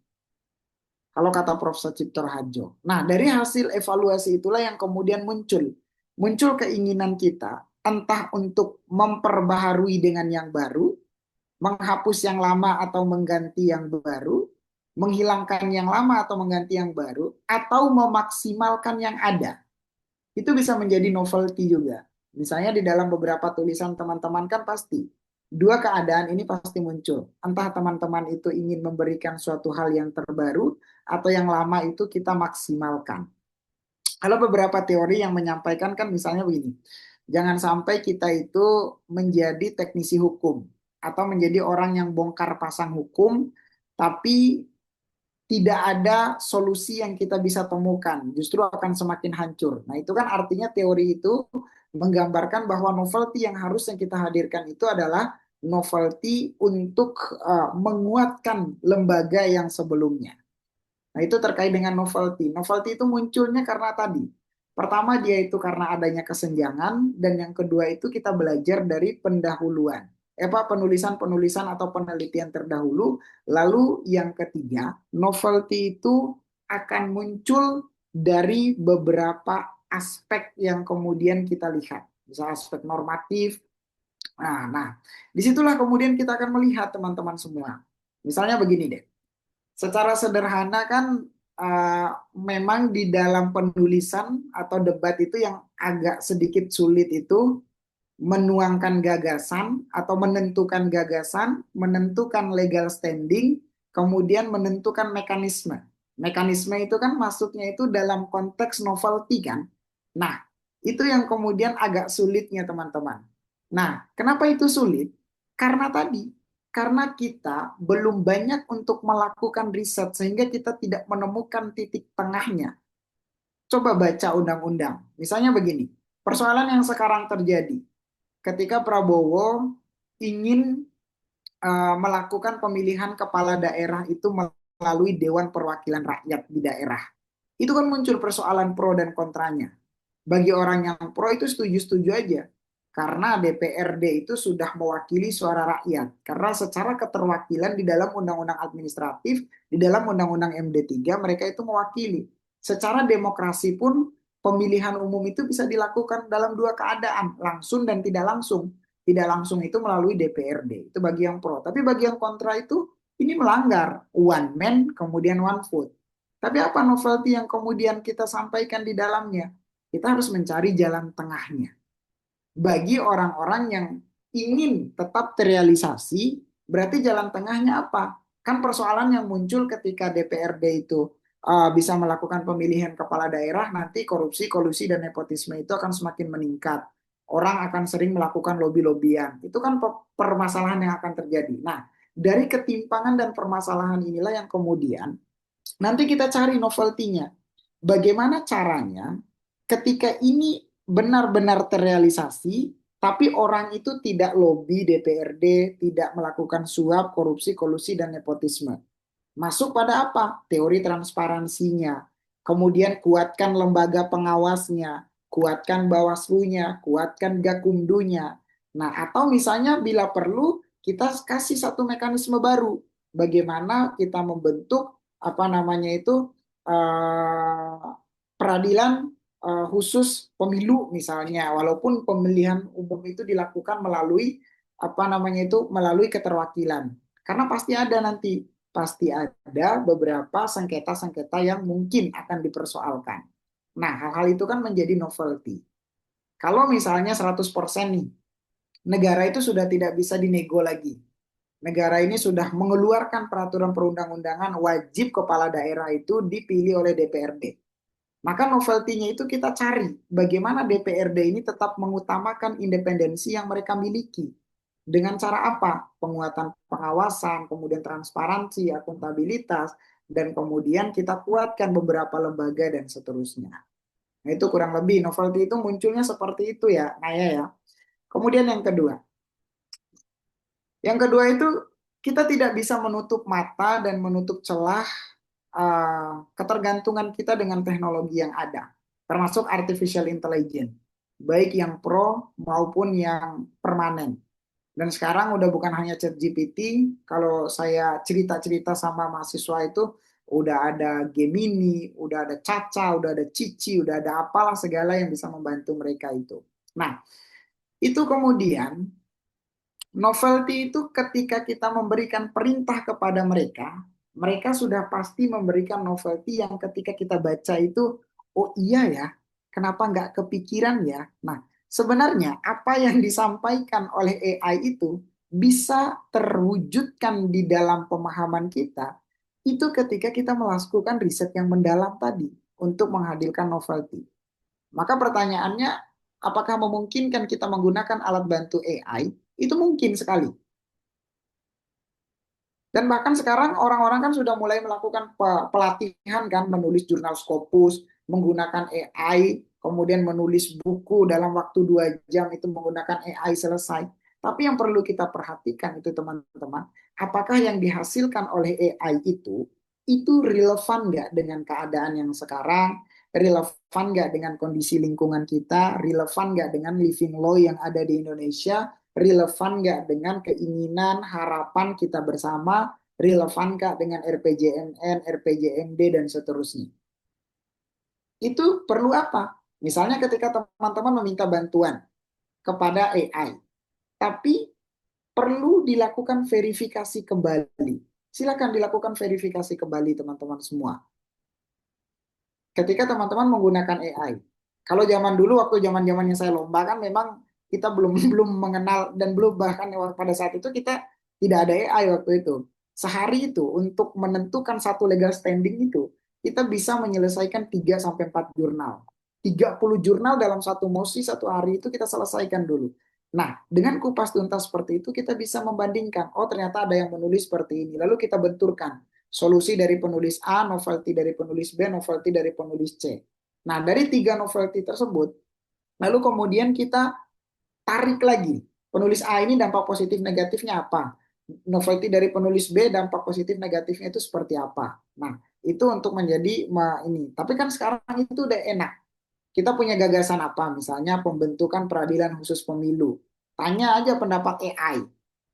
Speaker 3: Kalau kata Prof Sachito Raharjo. Nah, dari hasil evaluasi itulah yang kemudian muncul keinginan kita entah untuk memperbaharui dengan yang baru, menghapus yang lama atau mengganti yang baru, menghilangkan yang lama atau mengganti yang baru, atau memaksimalkan yang ada. Itu bisa menjadi novelty juga. Misalnya di dalam beberapa tulisan teman-teman kan pasti dua keadaan ini pasti muncul. Entah teman-teman itu ingin memberikan suatu hal yang terbaru atau yang lama itu kita maksimalkan. Kalau beberapa teori yang menyampaikan kan misalnya begini, jangan sampai kita itu menjadi teknisi hukum atau menjadi orang yang bongkar pasang hukum, tapi tidak ada solusi yang kita bisa temukan, justru akan semakin hancur. Nah, itu kan artinya teori itu menggambarkan bahwa novelty yang harus yang kita hadirkan itu adalah novelty untuk menguatkan lembaga yang sebelumnya. Nah, itu terkait dengan novelty. Novelty itu munculnya karena tadi. Pertama, dia itu karena adanya kesenjangan, dan yang kedua itu kita belajar dari pendahuluan. Penulisan-penulisan atau penelitian terdahulu. Lalu yang ketiga, novelty itu akan muncul dari beberapa aspek yang kemudian kita lihat. Misalnya aspek normatif. Nah, disitulah kemudian kita akan melihat teman-teman semua. Misalnya begini deh. Secara sederhana kan memang di dalam penulisan atau debat itu yang agak sedikit sulit itu menuangkan gagasan atau menentukan legal standing, kemudian menentukan mekanisme. Mekanisme itu kan masuknya itu dalam konteks novelty kan. Nah, itu yang kemudian agak sulitnya teman-teman. Nah, kenapa itu sulit? Karena tadi karena kita belum banyak untuk melakukan riset sehingga kita tidak menemukan titik tengahnya. Coba baca undang-undang. Misalnya begini, persoalan yang sekarang terjadi ketika Prabowo ingin melakukan pemilihan kepala daerah itu melalui Dewan Perwakilan Rakyat di daerah. Itu kan muncul persoalan pro dan kontranya. Bagi orang yang pro itu setuju-setuju aja. Karena DPRD itu sudah mewakili suara rakyat. Karena secara keterwakilan di dalam undang-undang administratif, di dalam undang-undang MD3, mereka itu mewakili. Secara demokrasi pun pemilihan umum itu bisa dilakukan dalam dua keadaan, langsung dan tidak langsung. Tidak langsung itu melalui DPRD, itu bagi yang pro. Tapi bagi yang kontra itu, ini melanggar. One man, kemudian one vote. Tapi apa novelty yang kemudian kita sampaikan di dalamnya? Kita harus mencari jalan tengahnya. Bagi orang-orang yang ingin tetap terrealisasi, berarti jalan tengahnya apa? Kan persoalan yang muncul ketika DPRD itu bisa melakukan pemilihan kepala daerah, nanti korupsi, kolusi, dan nepotisme itu akan semakin meningkat. orang akan sering melakukan lobby-lobbyan. Itu kan permasalahan yang akan terjadi. Nah, dari ketimpangan dan permasalahan inilah yang kemudian nanti kita cari novelty-nya. Bagaimana caranya ketika ini benar-benar terrealisasi, tapi orang itu tidak lobby DPRD, tidak melakukan suap, korupsi, kolusi, dan nepotisme. Masuk pada apa? Teori transparansinya. Kemudian kuatkan lembaga pengawasnya, kuatkan Bawaslu-nya, kuatkan Gakumdunya. Nah, atau misalnya bila perlu kita kasih satu mekanisme baru. Bagaimana kita membentuk apa namanya itu eh, peradilan khusus pemilu misalnya, walaupun pemilihan umum itu dilakukan melalui apa namanya itu melalui keterwakilan. Karena pasti ada beberapa sengketa-sengketa yang mungkin akan dipersoalkan. Nah, hal-hal itu kan menjadi novelty. Kalau misalnya 100% nih, negara itu sudah tidak bisa dinego lagi. Negara ini sudah mengeluarkan peraturan perundang-undangan wajib kepala daerah itu dipilih oleh DPRD. Maka novelty-nya itu kita cari bagaimana DPRD ini tetap mengutamakan independensi yang mereka miliki. Dengan cara apa? Penguatan pengawasan, kemudian transparansi, akuntabilitas, dan kemudian kita kuatkan beberapa lembaga dan seterusnya. Nah, itu kurang lebih novelty itu munculnya seperti itu ya, Naya ya. Kemudian yang kedua itu kita tidak bisa menutup mata dan menutup celah ketergantungan kita dengan teknologi yang ada, termasuk artificial intelligence, baik yang pro maupun yang permanen. Dan sekarang udah bukan hanya ChatGPT, kalau saya cerita-cerita sama mahasiswa itu udah ada Gemini, udah ada Caca, udah ada Cici, udah ada apalah segala yang bisa membantu mereka itu. Nah, itu kemudian novelty itu ketika kita memberikan perintah kepada mereka, mereka sudah pasti memberikan novelty yang ketika kita baca itu, oh iya ya, kenapa nggak kepikiran ya? Nah, sebenarnya apa yang disampaikan oleh AI itu bisa terwujudkan di dalam pemahaman kita, itu ketika kita melakukan riset yang mendalam tadi untuk menghadirkan novelty. Maka pertanyaannya, apakah memungkinkan kita menggunakan alat bantu AI? Itu mungkin sekali. Dan bahkan sekarang orang-orang kan sudah mulai melakukan pelatihan kan, menulis jurnal Scopus, menggunakan AI, kemudian menulis buku dalam waktu 2 jam itu menggunakan AI selesai. Tapi yang perlu kita perhatikan itu teman-teman, apakah yang dihasilkan oleh AI itu relevan nggak dengan keadaan yang sekarang, relevan nggak dengan kondisi lingkungan kita, relevan nggak dengan living law yang ada di Indonesia, relevan nggak dengan keinginan, harapan kita bersama, relevan nggak dengan RPJMN, RPJMD, dan seterusnya. Itu perlu apa? Misalnya ketika teman-teman meminta bantuan kepada AI, tapi perlu dilakukan verifikasi kembali. Silakan dilakukan verifikasi kembali teman-teman semua. Ketika teman-teman menggunakan AI. Kalau zaman dulu, waktu zaman-zamannya saya lomba kan memang kita belum belum mengenal dan belum bahkan pada saat itu kita tidak ada AI waktu itu. Sehari itu untuk menentukan satu legal standing itu kita bisa menyelesaikan 3 sampai 4 jurnal. 30 jurnal dalam satu mosi satu hari itu kita selesaikan dulu. Nah, dengan kupas tuntas seperti itu kita bisa membandingkan, oh ternyata ada yang menulis seperti ini. Lalu kita benturkan solusi dari penulis A, novelty dari penulis B, novelty dari penulis C. Nah, dari 3 novelty tersebut, lalu kemudian kita tarik lagi. Penulis A ini dampak positif negatifnya apa? Novelty dari penulis B, dampak positif negatifnya itu seperti apa? Nah, itu untuk menjadi ini. Tapi kan sekarang itu udah enak. Kita punya gagasan apa? Misalnya pembentukan peradilan khusus pemilu. Tanya aja pendapat AI.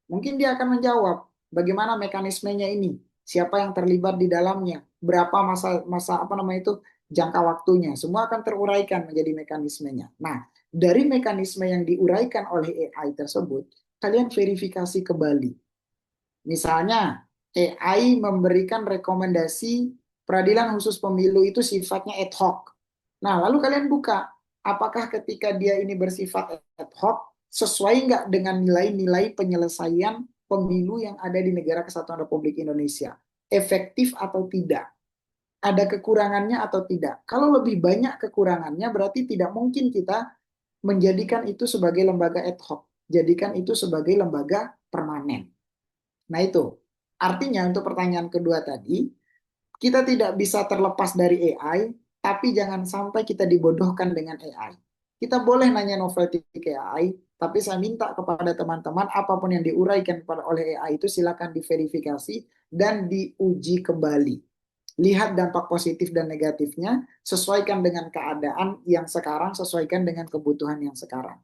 Speaker 3: Mungkin dia akan menjawab bagaimana mekanismenya ini, siapa yang terlibat di dalamnya, berapa masa apa namanya itu jangka waktunya, semua akan teruraikan menjadi mekanismenya. Nah, dari mekanisme yang diuraikan oleh AI tersebut, kalian verifikasi kembali. Misalnya, AI memberikan rekomendasi peradilan khusus pemilu itu sifatnya ad hoc. Nah, lalu kalian buka, apakah ketika dia ini bersifat ad hoc, sesuai nggak dengan nilai-nilai penyelesaian pemilu yang ada di Negara Kesatuan Republik Indonesia? Efektif atau tidak? Ada kekurangannya atau tidak? Kalau lebih banyak kekurangannya, berarti tidak mungkin kita menjadikan itu sebagai lembaga ad hoc, jadikan itu sebagai lembaga permanen. Nah itu, artinya untuk pertanyaan kedua tadi, kita tidak bisa terlepas dari AI, tapi jangan sampai kita dibodohkan dengan AI. Kita boleh nanya novelty ke AI, tapi saya minta kepada teman-teman, apapun yang diuraikan oleh AI itu silakan diverifikasi dan diuji kembali. Lihat dampak positif dan negatifnya, sesuaikan dengan keadaan yang sekarang, sesuaikan dengan kebutuhan yang sekarang.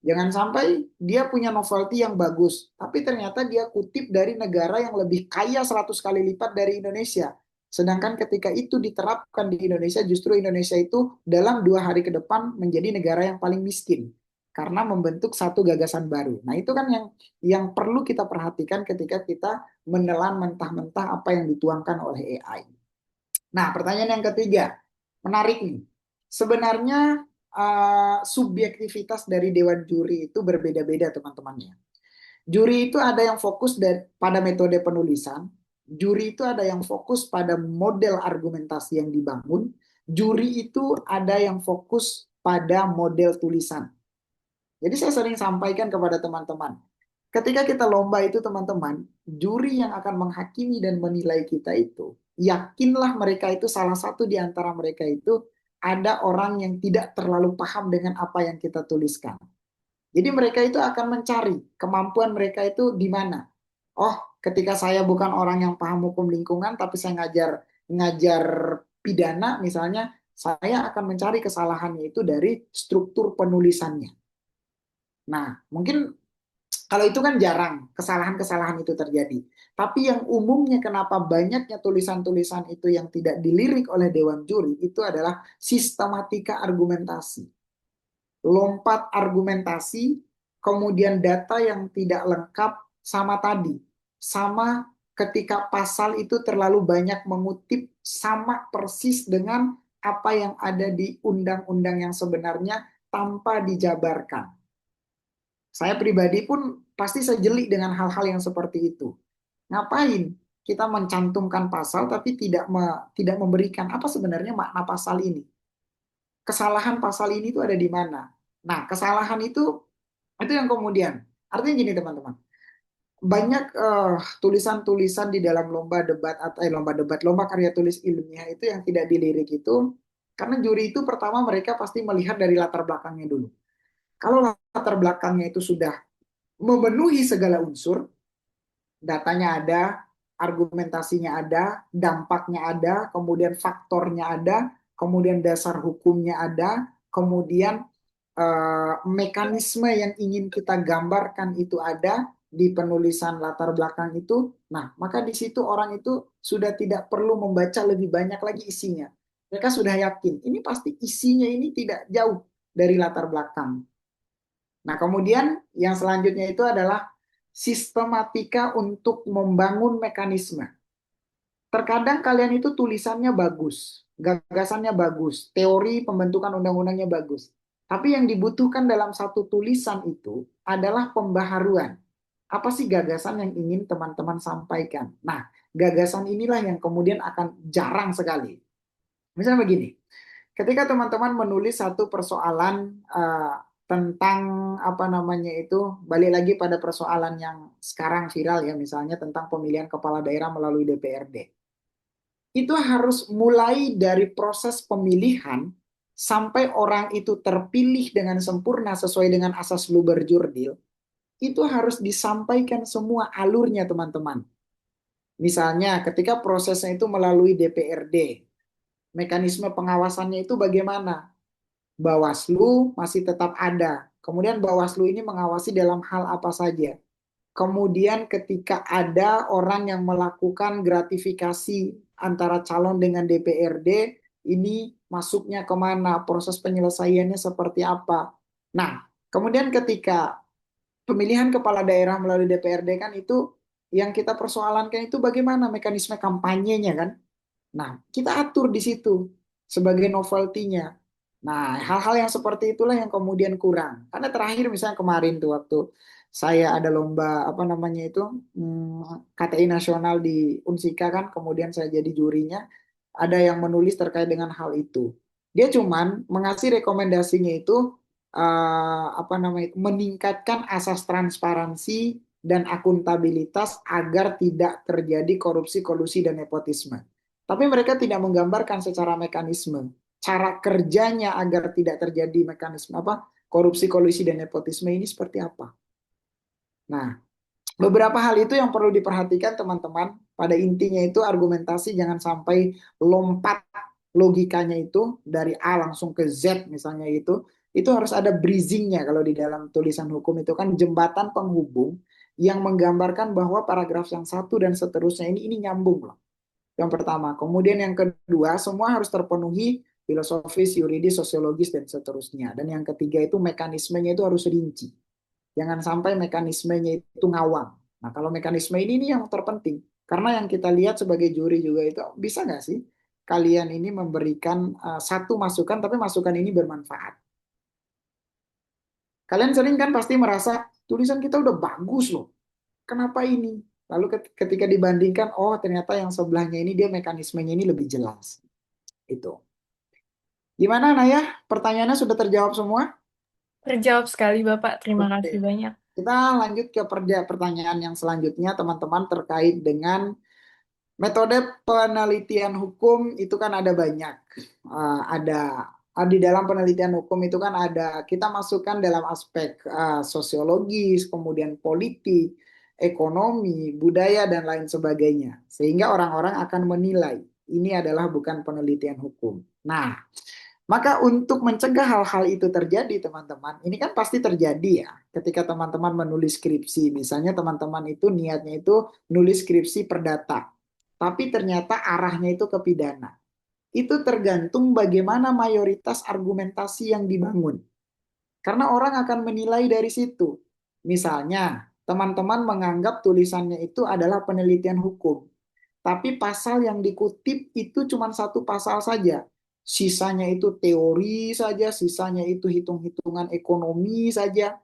Speaker 3: Jangan sampai dia punya novelty yang bagus, tapi ternyata dia kutip dari negara yang lebih kaya 100 kali lipat dari Indonesia. Sedangkan ketika itu diterapkan di Indonesia, justru Indonesia itu dalam 2 hari ke depan menjadi negara yang paling miskin. Karena membentuk satu gagasan baru. Nah itu kan yang perlu kita perhatikan ketika kita menelan mentah-mentah apa yang dituangkan oleh AI. Nah pertanyaan yang ketiga, menarik nih. Sebenarnya subjektivitas dari dewan juri itu berbeda-beda teman-temannya. Juri itu ada yang fokus pada metode penulisan, juri itu ada yang fokus pada model argumentasi yang dibangun, juri itu ada yang fokus pada model tulisan. Jadi saya sering sampaikan kepada teman-teman, ketika kita lomba itu teman-teman, juri yang akan menghakimi dan menilai kita itu, yakinlah mereka itu salah satu di antara mereka itu ada orang yang tidak terlalu paham dengan apa yang kita tuliskan. Jadi mereka itu akan mencari kemampuan mereka itu di mana. Oh, ketika saya bukan orang yang paham hukum lingkungan, tapi saya ngajar pidana misalnya, saya akan mencari kesalahannya itu dari struktur penulisannya. Nah, mungkin kalau itu kan jarang kesalahan-kesalahan itu terjadi. Tapi yang umumnya kenapa banyaknya tulisan-tulisan itu yang tidak dilirik oleh Dewan Juri itu adalah sistematika argumentasi. Lompat argumentasi, kemudian data yang tidak lengkap sama tadi. Sama ketika pasal itu terlalu banyak mengutip sama persis dengan apa yang ada di undang-undang yang sebenarnya tanpa dijabarkan. Saya pribadi pun pasti sejeli dengan hal-hal yang seperti itu. Ngapain kita mencantumkan pasal tapi tidak memberikan apa sebenarnya makna pasal ini? Kesalahan pasal ini itu ada di mana? Nah, kesalahan itu yang kemudian. Artinya gini teman-teman. Banyak tulisan-tulisan di dalam lomba debat atau lomba karya tulis ilmiah itu yang tidak dilirik itu karena juri itu pertama mereka pasti melihat dari latar belakangnya dulu. Kalau latar belakangnya itu sudah memenuhi segala unsur, datanya ada, argumentasinya ada, dampaknya ada, kemudian faktornya ada, kemudian dasar hukumnya ada, kemudian mekanisme yang ingin kita gambarkan itu ada di penulisan latar belakang itu. Nah, maka di situ orang itu sudah tidak perlu membaca lebih banyak lagi isinya. Mereka sudah yakin, ini pasti isinya ini tidak jauh dari latar belakang. Nah, kemudian yang selanjutnya itu adalah sistematika untuk membangun mekanisme. Terkadang kalian itu tulisannya bagus, gagasannya bagus, teori pembentukan undang-undangnya bagus. Tapi yang dibutuhkan dalam satu tulisan itu adalah pembaharuan. Apa sih gagasan yang ingin teman-teman sampaikan? Nah, gagasan inilah yang kemudian akan jarang sekali. Misalnya begini, ketika teman-teman menulis satu persoalan tentang apa namanya itu, balik lagi pada persoalan yang sekarang viral ya, misalnya tentang pemilihan kepala daerah melalui DPRD. Itu harus mulai dari proses pemilihan sampai orang itu terpilih dengan sempurna sesuai dengan asas luber jurdil, itu harus disampaikan semua alurnya teman-teman. Misalnya ketika prosesnya itu melalui DPRD, mekanisme pengawasannya itu bagaimana? Bawaslu masih tetap ada. Kemudian Bawaslu ini mengawasi dalam hal apa saja. Kemudian ketika ada orang yang melakukan gratifikasi antara calon dengan DPRD, ini masuknya kemana, proses penyelesaiannya seperti apa. Nah, kemudian ketika pemilihan kepala daerah melalui DPRD kan itu yang kita persoalankan itu bagaimana mekanisme kampanyenya kan. Nah, kita atur di situ sebagai novelty-nya. Nah, hal-hal yang seperti itulah yang kemudian kurang. Karena terakhir misalnya kemarin tuh waktu saya ada lomba apa namanya itu KTI nasional di Unsika kan, kemudian saya jadi jurinya, ada yang menulis terkait dengan hal itu. Dia cuman mengasih rekomendasinya itu apa namanya meningkatkan asas transparansi dan akuntabilitas agar tidak terjadi korupsi, kolusi dan nepotisme. Tapi mereka tidak menggambarkan secara mekanisme cara kerjanya agar tidak terjadi mekanisme apa korupsi, kolusi dan nepotisme ini seperti apa. Nah, beberapa hal itu yang perlu diperhatikan teman-teman. Pada intinya itu argumentasi jangan sampai lompat logikanya itu dari A langsung ke Z misalnya itu. Itu harus ada bridgingnya kalau di dalam tulisan hukum itu kan jembatan penghubung yang menggambarkan bahwa paragraf yang satu dan seterusnya ini nyambung loh. Yang pertama. Kemudian yang kedua, semua harus terpenuhi filosofis, yuridis, sosiologis dan seterusnya. Dan yang ketiga itu mekanismenya itu harus rinci. Jangan sampai mekanismenya itu ngawang. Nah, kalau mekanisme ini yang terpenting. Karena yang kita lihat sebagai juri juga itu, bisa nggak sih kalian ini memberikan satu masukan, tapi masukan ini bermanfaat. Kalian sering kan pasti merasa, tulisan kita udah bagus loh. Kenapa ini? Lalu ketika dibandingkan, oh ternyata yang sebelahnya ini dia mekanismenya ini lebih jelas. Itu. Gimana Naya? Pertanyaannya sudah terjawab semua?
Speaker 2: Terjawab sekali, Bapak. Terima
Speaker 3: Oke.
Speaker 2: kasih banyak.
Speaker 3: Kita lanjut ke pertanyaan yang selanjutnya teman-teman terkait dengan metode penelitian hukum itu kan ada banyak. Ada di dalam penelitian hukum itu kan ada kita masukkan dalam aspek sosiologis, kemudian politik, ekonomi, budaya dan lain sebagainya. Sehingga orang-orang akan menilai ini adalah bukan penelitian hukum. Nah, maka untuk mencegah hal-hal itu terjadi, teman-teman, ini kan pasti terjadi ya. Ketika teman-teman menulis skripsi, misalnya teman-teman itu niatnya itu nulis skripsi perdata, tapi ternyata arahnya itu ke pidana. Itu tergantung bagaimana mayoritas argumentasi yang dibangun. Karena orang akan menilai dari situ. Misalnya, teman-teman menganggap tulisannya itu adalah penelitian hukum. Tapi pasal yang dikutip itu cuma satu pasal saja. Sisanya itu teori saja, sisanya itu hitung-hitungan ekonomi saja.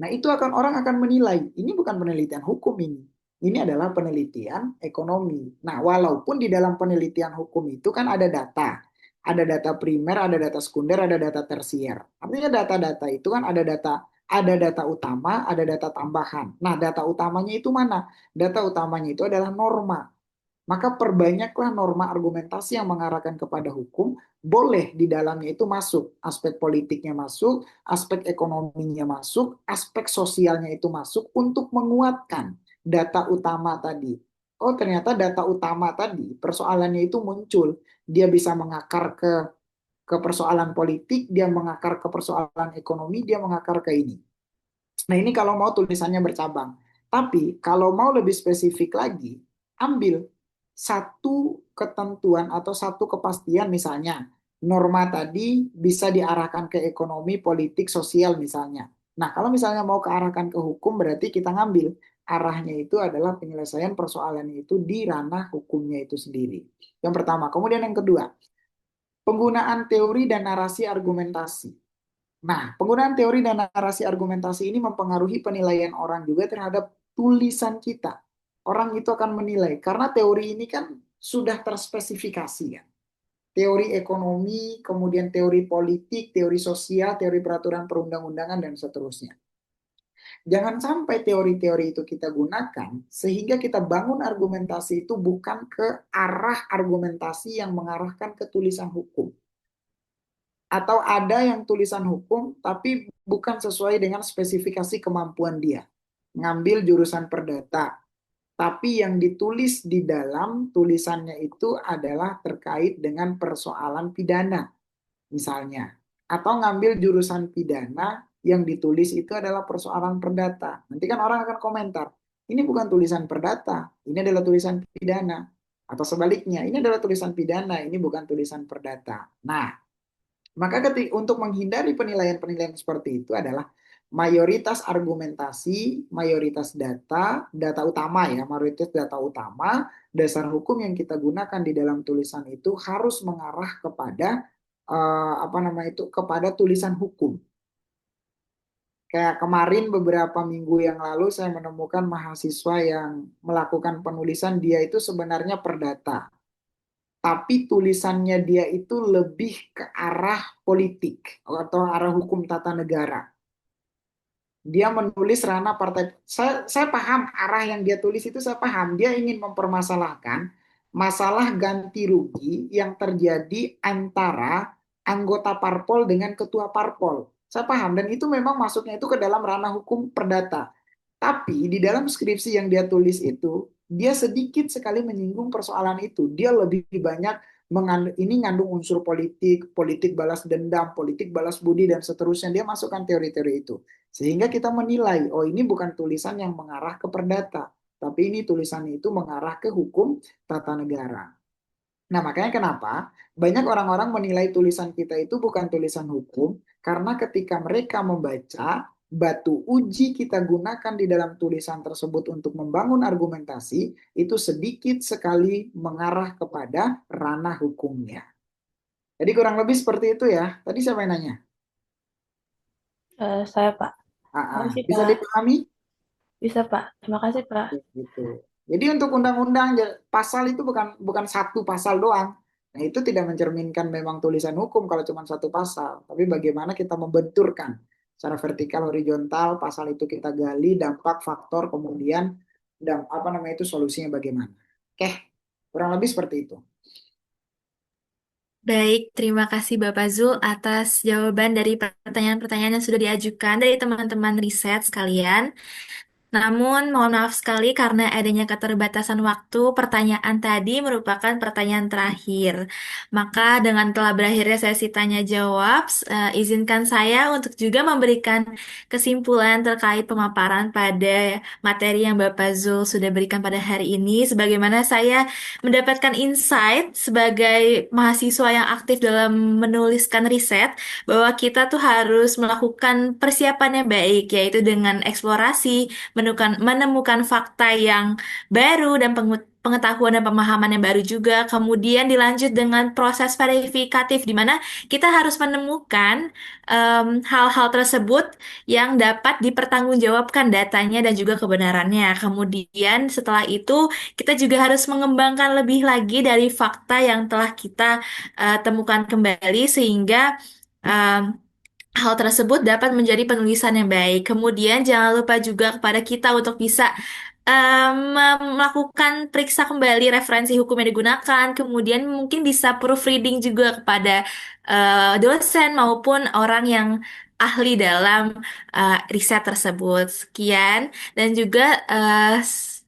Speaker 3: Nah, itu orang akan menilai, ini bukan penelitian hukum ini. Ini adalah penelitian ekonomi. Nah, walaupun di dalam penelitian hukum itu kan ada data. Ada data primer, ada data sekunder, ada data tersier. Artinya data-data itu kan ada data utama, ada data tambahan. Nah, data utamanya itu mana? Data utamanya itu adalah norma. Maka perbanyaklah norma argumentasi yang mengarahkan kepada hukum, boleh di dalamnya itu masuk, aspek politiknya masuk, aspek ekonominya masuk, aspek sosialnya itu masuk untuk menguatkan data utama tadi. Oh ternyata data utama tadi, persoalannya itu muncul, dia bisa mengakar ke persoalan politik, dia mengakar ke persoalan ekonomi, dia mengakar ke ini. Nah ini kalau mau tulisannya bercabang. Tapi kalau mau lebih spesifik lagi, ambil satu ketentuan atau satu kepastian misalnya. Norma tadi bisa diarahkan ke ekonomi, politik, sosial misalnya. Nah kalau misalnya mau kearahkan ke hukum berarti kita ngambil arahnya itu adalah penyelesaian persoalan itu di ranah hukumnya itu sendiri. Yang pertama. Kemudian yang kedua, penggunaan teori dan narasi argumentasi. Nah, penggunaan teori dan narasi argumentasi ini mempengaruhi penilaian orang juga terhadap tulisan kita. Orang itu akan menilai, karena teori ini kan sudah terspesifikasi ya. Teori ekonomi, kemudian teori politik, teori sosial, teori peraturan perundang-undangan, dan seterusnya. Jangan sampai teori-teori itu kita gunakan, sehingga kita bangun argumentasi itu bukan ke arah argumentasi yang mengarahkan ke tulisan hukum. Atau ada yang tulisan hukum tapi bukan sesuai dengan spesifikasi kemampuan dia. Ngambil jurusan perdata, tapi yang ditulis di dalam tulisannya itu adalah terkait dengan persoalan pidana, misalnya. Atau ngambil jurusan pidana yang ditulis itu adalah persoalan perdata. Nanti kan orang akan komentar, ini bukan tulisan perdata, ini adalah tulisan pidana. Atau sebaliknya, ini adalah tulisan pidana, ini bukan tulisan perdata. Nah, maka untuk menghindari penilaian-penilaian seperti itu adalah mayoritas argumentasi, mayoritas data, data utama ya, mayoritas data utama, dasar hukum yang kita gunakan di dalam tulisan itu harus mengarah kepada apa namanya itu kepada tulisan hukum. Kayak kemarin beberapa minggu yang lalu saya menemukan mahasiswa yang melakukan penulisan dia itu sebenarnya perdata. tapi tulisannya dia itu lebih ke arah politik atau arah hukum tata negara. Dia menulis ranah partai. Saya paham arah yang dia tulis itu, saya paham. Dia ingin mempermasalahkan masalah ganti rugi yang terjadi antara anggota parpol dengan ketua parpol. Saya paham, dan itu memang masuknya itu ke dalam ranah hukum perdata. Tapi di dalam skripsi yang dia tulis itu, dia sedikit sekali menyinggung persoalan itu. Dia lebih banyak ini ngandung unsur politik, politik balas dendam, politik balas budi, dan seterusnya. Dia masukkan teori-teori itu. Sehingga kita menilai, oh ini bukan tulisan yang mengarah ke perdata, tapi ini tulisannya itu mengarah ke hukum tata negara. Nah, makanya kenapa banyak orang-orang menilai tulisan kita itu bukan tulisan hukum, karena ketika mereka membaca, batu uji kita gunakan di dalam tulisan tersebut untuk membangun argumentasi, itu sedikit sekali mengarah kepada ranah hukumnya. Jadi kurang lebih seperti itu ya. Tadi siapa yang nanya?
Speaker 4: Saya, Pak. Makasih,
Speaker 3: Bisa
Speaker 4: Pak.
Speaker 3: dipahami?
Speaker 4: Bisa, Pak. Terima kasih, Pak.
Speaker 3: Gitu. Jadi untuk undang-undang pasal itu bukan bukan satu pasal doang. Nah, itu tidak mencerminkan memang tulisan hukum kalau cuma satu pasal, tapi bagaimana kita membenturkan secara vertikal horizontal pasal itu kita gali dampak faktor kemudian dan apa namanya itu solusinya bagaimana. Oke, kurang lebih seperti itu.
Speaker 1: Baik, terima kasih Bapak Zul atas jawaban dari pertanyaan-pertanyaan yang sudah diajukan dari teman-teman riset sekalian. Namun, mohon maaf sekali karena adanya keterbatasan waktu, pertanyaan tadi merupakan pertanyaan terakhir. Maka dengan telah berakhirnya sesi tanya jawab, izinkan saya untuk juga memberikan kesimpulan terkait pemaparan pada materi yang Bapak Zul sudah berikan pada hari ini. Sebagaimana saya mendapatkan insight sebagai mahasiswa yang aktif dalam menuliskan riset, bahwa kita tuh harus melakukan persiapan yang baik, yaitu dengan eksplorasi, menemukan fakta yang baru dan pengetahuan dan pemahaman yang baru juga. Kemudian dilanjut dengan proses verifikatif di mana kita harus menemukan hal-hal tersebut yang dapat dipertanggungjawabkan datanya dan juga kebenarannya. Kemudian setelah itu kita juga harus mengembangkan lebih lagi dari fakta yang telah kita temukan kembali sehingga hal tersebut dapat menjadi penulisan yang baik. Kemudian jangan lupa juga kepada kita untuk bisa melakukan periksa kembali referensi hukum yang digunakan. Kemudian mungkin bisa proofreading juga kepada dosen maupun orang yang ahli dalam riset tersebut. Sekian dan juga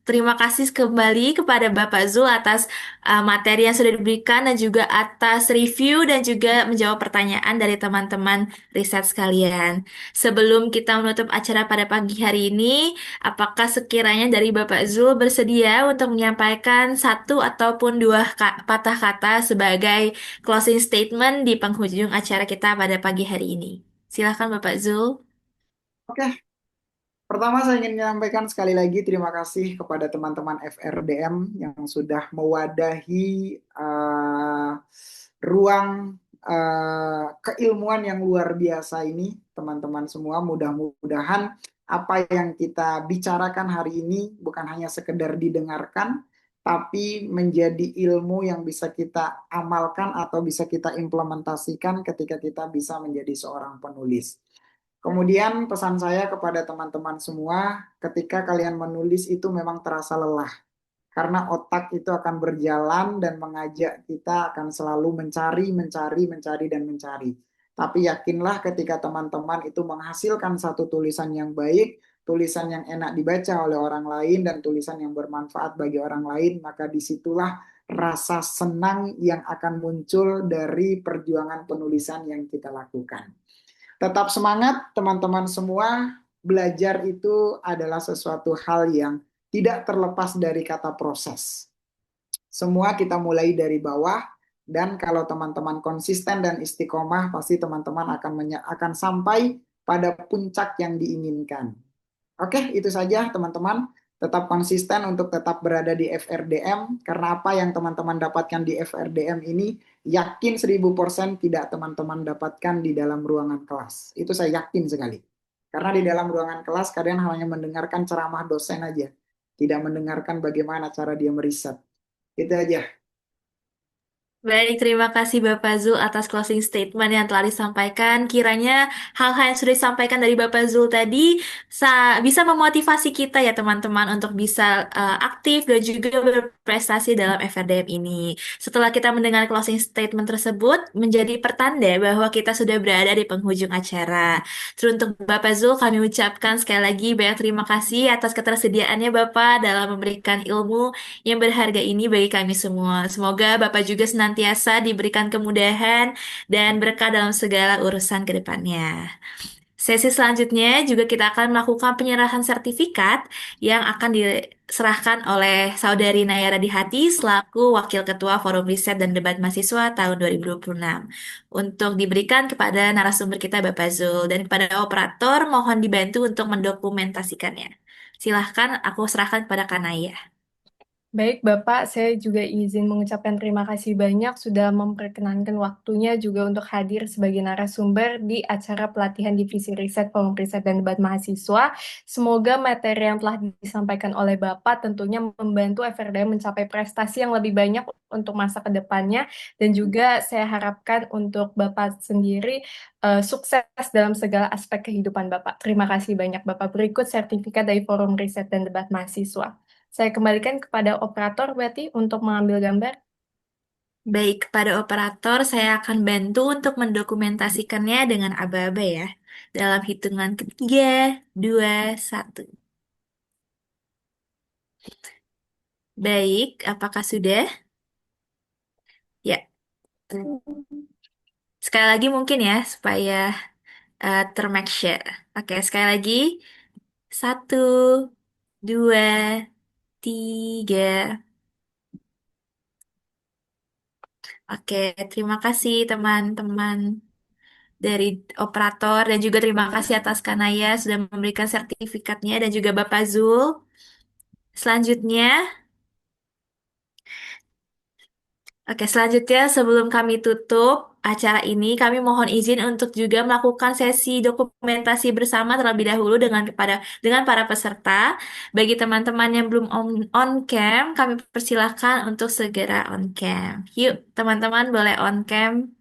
Speaker 1: terima kasih kembali kepada Bapak Zul atas materi yang sudah diberikan dan juga atas review dan juga menjawab pertanyaan dari teman-teman riset sekalian. Sebelum kita menutup acara pada pagi hari ini, apakah sekiranya dari Bapak Zul bersedia untuk menyampaikan satu ataupun dua patah kata sebagai closing statement di penghujung acara kita pada pagi hari ini? Silakan Bapak Zul.
Speaker 3: Oke, pertama saya ingin menyampaikan sekali lagi terima kasih kepada teman-teman FRDM yang sudah mewadahi ruang keilmuan yang luar biasa ini, teman-teman semua. Mudah-mudahan apa yang kita bicarakan hari ini bukan hanya sekedar didengarkan, tapi menjadi ilmu yang bisa kita amalkan atau bisa kita implementasikan ketika kita bisa menjadi seorang penulis. Kemudian pesan saya kepada teman-teman semua, ketika kalian menulis itu memang terasa lelah. Karena otak itu akan berjalan dan mengajak kita akan selalu mencari, dan mencari. Tapi yakinlah ketika teman-teman itu menghasilkan satu tulisan yang baik, tulisan yang enak dibaca oleh orang lain, dan tulisan yang bermanfaat bagi orang lain, maka disitulah rasa senang yang akan muncul dari perjuangan penulisan yang kita lakukan. Tetap semangat teman-teman semua, belajar itu adalah sesuatu hal yang tidak terlepas dari kata proses. Semua kita mulai dari bawah, dan kalau teman-teman konsisten dan istiqomah, pasti teman-teman akan sampai pada puncak yang diinginkan. Oke, itu saja teman-teman. Tetap konsisten untuk tetap berada di FRDM, karena apa yang teman-teman dapatkan di FRDM ini, yakin 1000% tidak teman-teman dapatkan di dalam ruangan kelas. Itu saya yakin sekali. Karena di dalam ruangan kelas, kalian hanya mendengarkan ceramah dosen aja. Tidak mendengarkan bagaimana cara dia meriset. Itu aja.
Speaker 1: Baik, terima kasih Bapak Zul atas closing statement yang telah disampaikan. Kiranya hal-hal yang sudah disampaikan dari Bapak Zul tadi bisa memotivasi kita ya teman-teman untuk bisa aktif dan juga berprestasi dalam FRDM ini. Setelah kita mendengar closing statement tersebut, menjadi pertanda bahwa kita sudah berada di penghujung acara. Terus untuk Bapak Zul, kami ucapkan sekali lagi banyak terima kasih atas ketersediaannya Bapak dalam memberikan ilmu yang berharga ini bagi kami semua. Semoga Bapak juga senantiasa diberikan kemudahan dan berkah dalam segala urusan ke depannya. Sesi selanjutnya juga kita akan melakukan penyerahan sertifikat yang akan diserahkan oleh Saudari Nayara Dihati selaku Wakil Ketua Forum Riset dan Debat Mahasiswa tahun 2026 untuk diberikan kepada narasumber kita Bapak Zul dan kepada operator mohon dibantu untuk mendokumentasikannya. Silahkan aku serahkan kepada Kanaya.
Speaker 2: Baik, Bapak, saya juga izin mengucapkan terima kasih banyak sudah memperkenankan waktunya juga untuk hadir sebagai narasumber di acara pelatihan Divisi Riset, Forum Riset, dan Debat Mahasiswa. Semoga materi yang telah disampaikan oleh Bapak tentunya membantu FRDM mencapai prestasi yang lebih banyak untuk masa ke depannya. Dan juga saya harapkan untuk Bapak sendiri sukses dalam segala aspek kehidupan Bapak. Terima kasih banyak, Bapak. Berikut sertifikat dari Forum Riset dan Debat Mahasiswa. Saya kembalikan kepada operator berarti untuk mengambil gambar.
Speaker 1: Baik, kepada operator saya akan bantu untuk mendokumentasikannya dengan aba-aba ya. Dalam hitungan ketiga, dua, satu. Baik, apakah sudah? Ya, sekali lagi mungkin ya, supaya termake sure. Oke, sekali lagi. Satu, dua, tiga. Oke, terima kasih teman-teman dari operator dan juga terima kasih atas Kanaya sudah memberikan sertifikatnya dan juga Bapak Zul. Selanjutnya, selanjutnya sebelum kami tutup acara ini, kami mohon izin untuk juga melakukan sesi dokumentasi bersama terlebih dahulu dengan para peserta. Bagi teman-teman yang belum on cam, kami persilahkan untuk segera on cam. Yuk, teman-teman boleh on cam.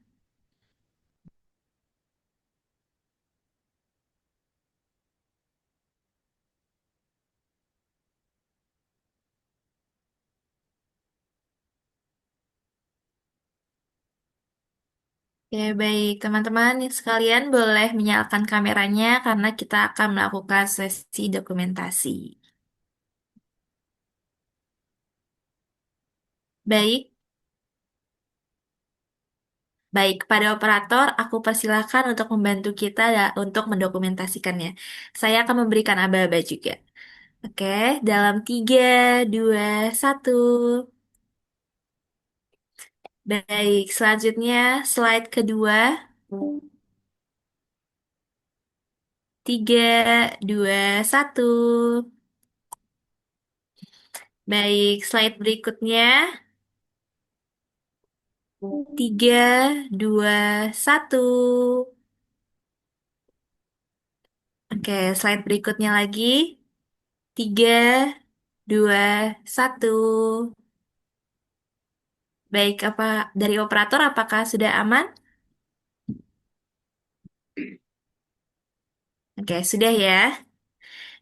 Speaker 1: Ya, baik. Teman-teman sekalian boleh menyalakan kameranya karena kita akan melakukan sesi dokumentasi. Baik, baik. Pada operator, aku persilahkan untuk membantu kita untuk mendokumentasikannya. Saya akan memberikan aba-aba juga. Oke, dalam tiga, dua, satu. Baik, selanjutnya slide kedua. Tiga, dua, satu. Baik, slide berikutnya. Tiga, dua, satu. Oke, slide berikutnya lagi. Tiga, dua, satu. Baik, apa dari operator apakah sudah aman? Oke, sudah ya.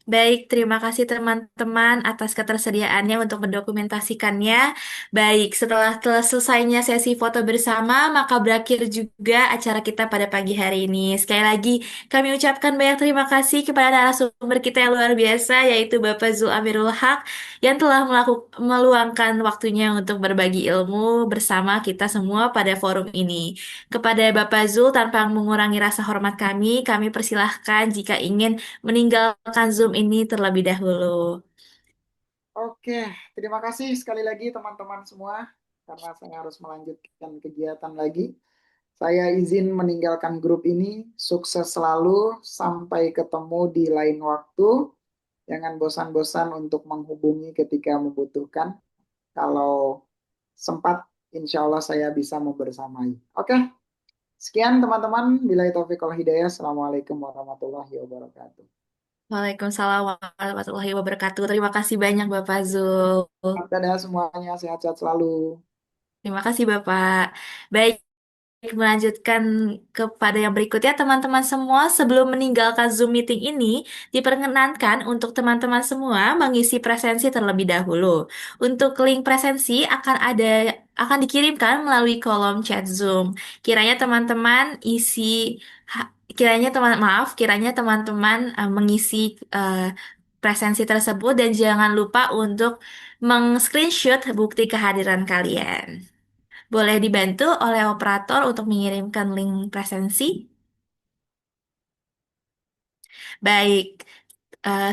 Speaker 1: Baik, terima kasih teman-teman atas ketersediaannya untuk mendokumentasikannya. Baik, setelah selesainya sesi foto bersama, maka berakhir juga acara kita pada pagi hari ini. Sekali lagi, kami ucapkan banyak terima kasih kepada narasumber kita yang luar biasa, yaitu Bapak Zul Amirul Haq, yang telah meluangkan waktunya untuk berbagi ilmu bersama kita semua pada forum ini. Kepada Bapak Zul, tanpa mengurangi rasa hormat kami persilahkan jika ingin meninggalkan Zoom ini terlebih dahulu.
Speaker 3: Oke, terima kasih sekali lagi teman-teman semua karena saya harus melanjutkan kegiatan lagi. Saya izin meninggalkan grup ini. Sukses selalu. Sampai ketemu di lain waktu. Jangan bosan-bosan untuk menghubungi ketika membutuhkan. Kalau sempat, insya Allah saya bisa membersamai. Oke, sekian teman-teman. Billahi taufiq wal hidayah. Assalamualaikum warahmatullahi wabarakatuh.
Speaker 1: Waalaikumsalam warahmatullahi wabarakatuh. Terima kasih banyak Bapak Zul.
Speaker 3: Dadah semuanya, sehat-sehat selalu.
Speaker 1: Terima kasih Bapak. Baik, melanjutkan kepada yang berikutnya, teman-teman semua, sebelum meninggalkan Zoom meeting ini, diperkenankan untuk teman-teman semua mengisi presensi terlebih dahulu. Untuk link presensi akan dikirimkan melalui kolom chat Zoom. Kiranya teman-teman isi ha- kiranya teman-teman mengisi eh, presensi tersebut dan jangan lupa untuk meng-screenshot bukti kehadiran kalian. Boleh dibantu oleh operator untuk mengirimkan link presensi? Baik,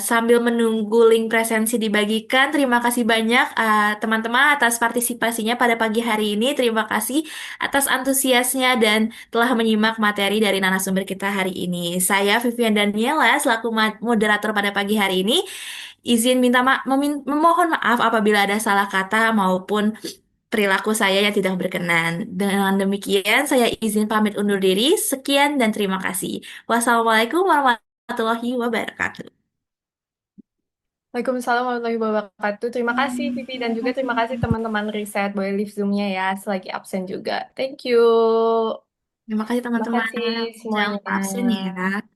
Speaker 1: sambil menunggu link presensi dibagikan, terima kasih banyak teman-teman atas partisipasinya pada pagi hari ini. Terima kasih atas antusiasnya dan telah menyimak materi dari narasumber kita hari ini. Saya Vivian Daniela selaku moderator pada pagi hari ini. Izin memohon maaf apabila ada salah kata maupun perilaku saya yang tidak berkenan. Dengan demikian, saya izin pamit undur diri. Sekian dan terima kasih. Wassalamualaikum warahmatullahi wabarakatuh.
Speaker 2: Waalaikumsalam warahmatullahi wabarakatuh. Terima kasih Vivi dan juga terima kasih teman-teman riset. Boleh leave Zoom-nya ya selagi absen juga. Thank you.
Speaker 1: Terima kasih
Speaker 2: Terima
Speaker 1: teman-teman.
Speaker 2: kasih
Speaker 1: Jangan lupa absen
Speaker 2: semuanya.
Speaker 1: ya.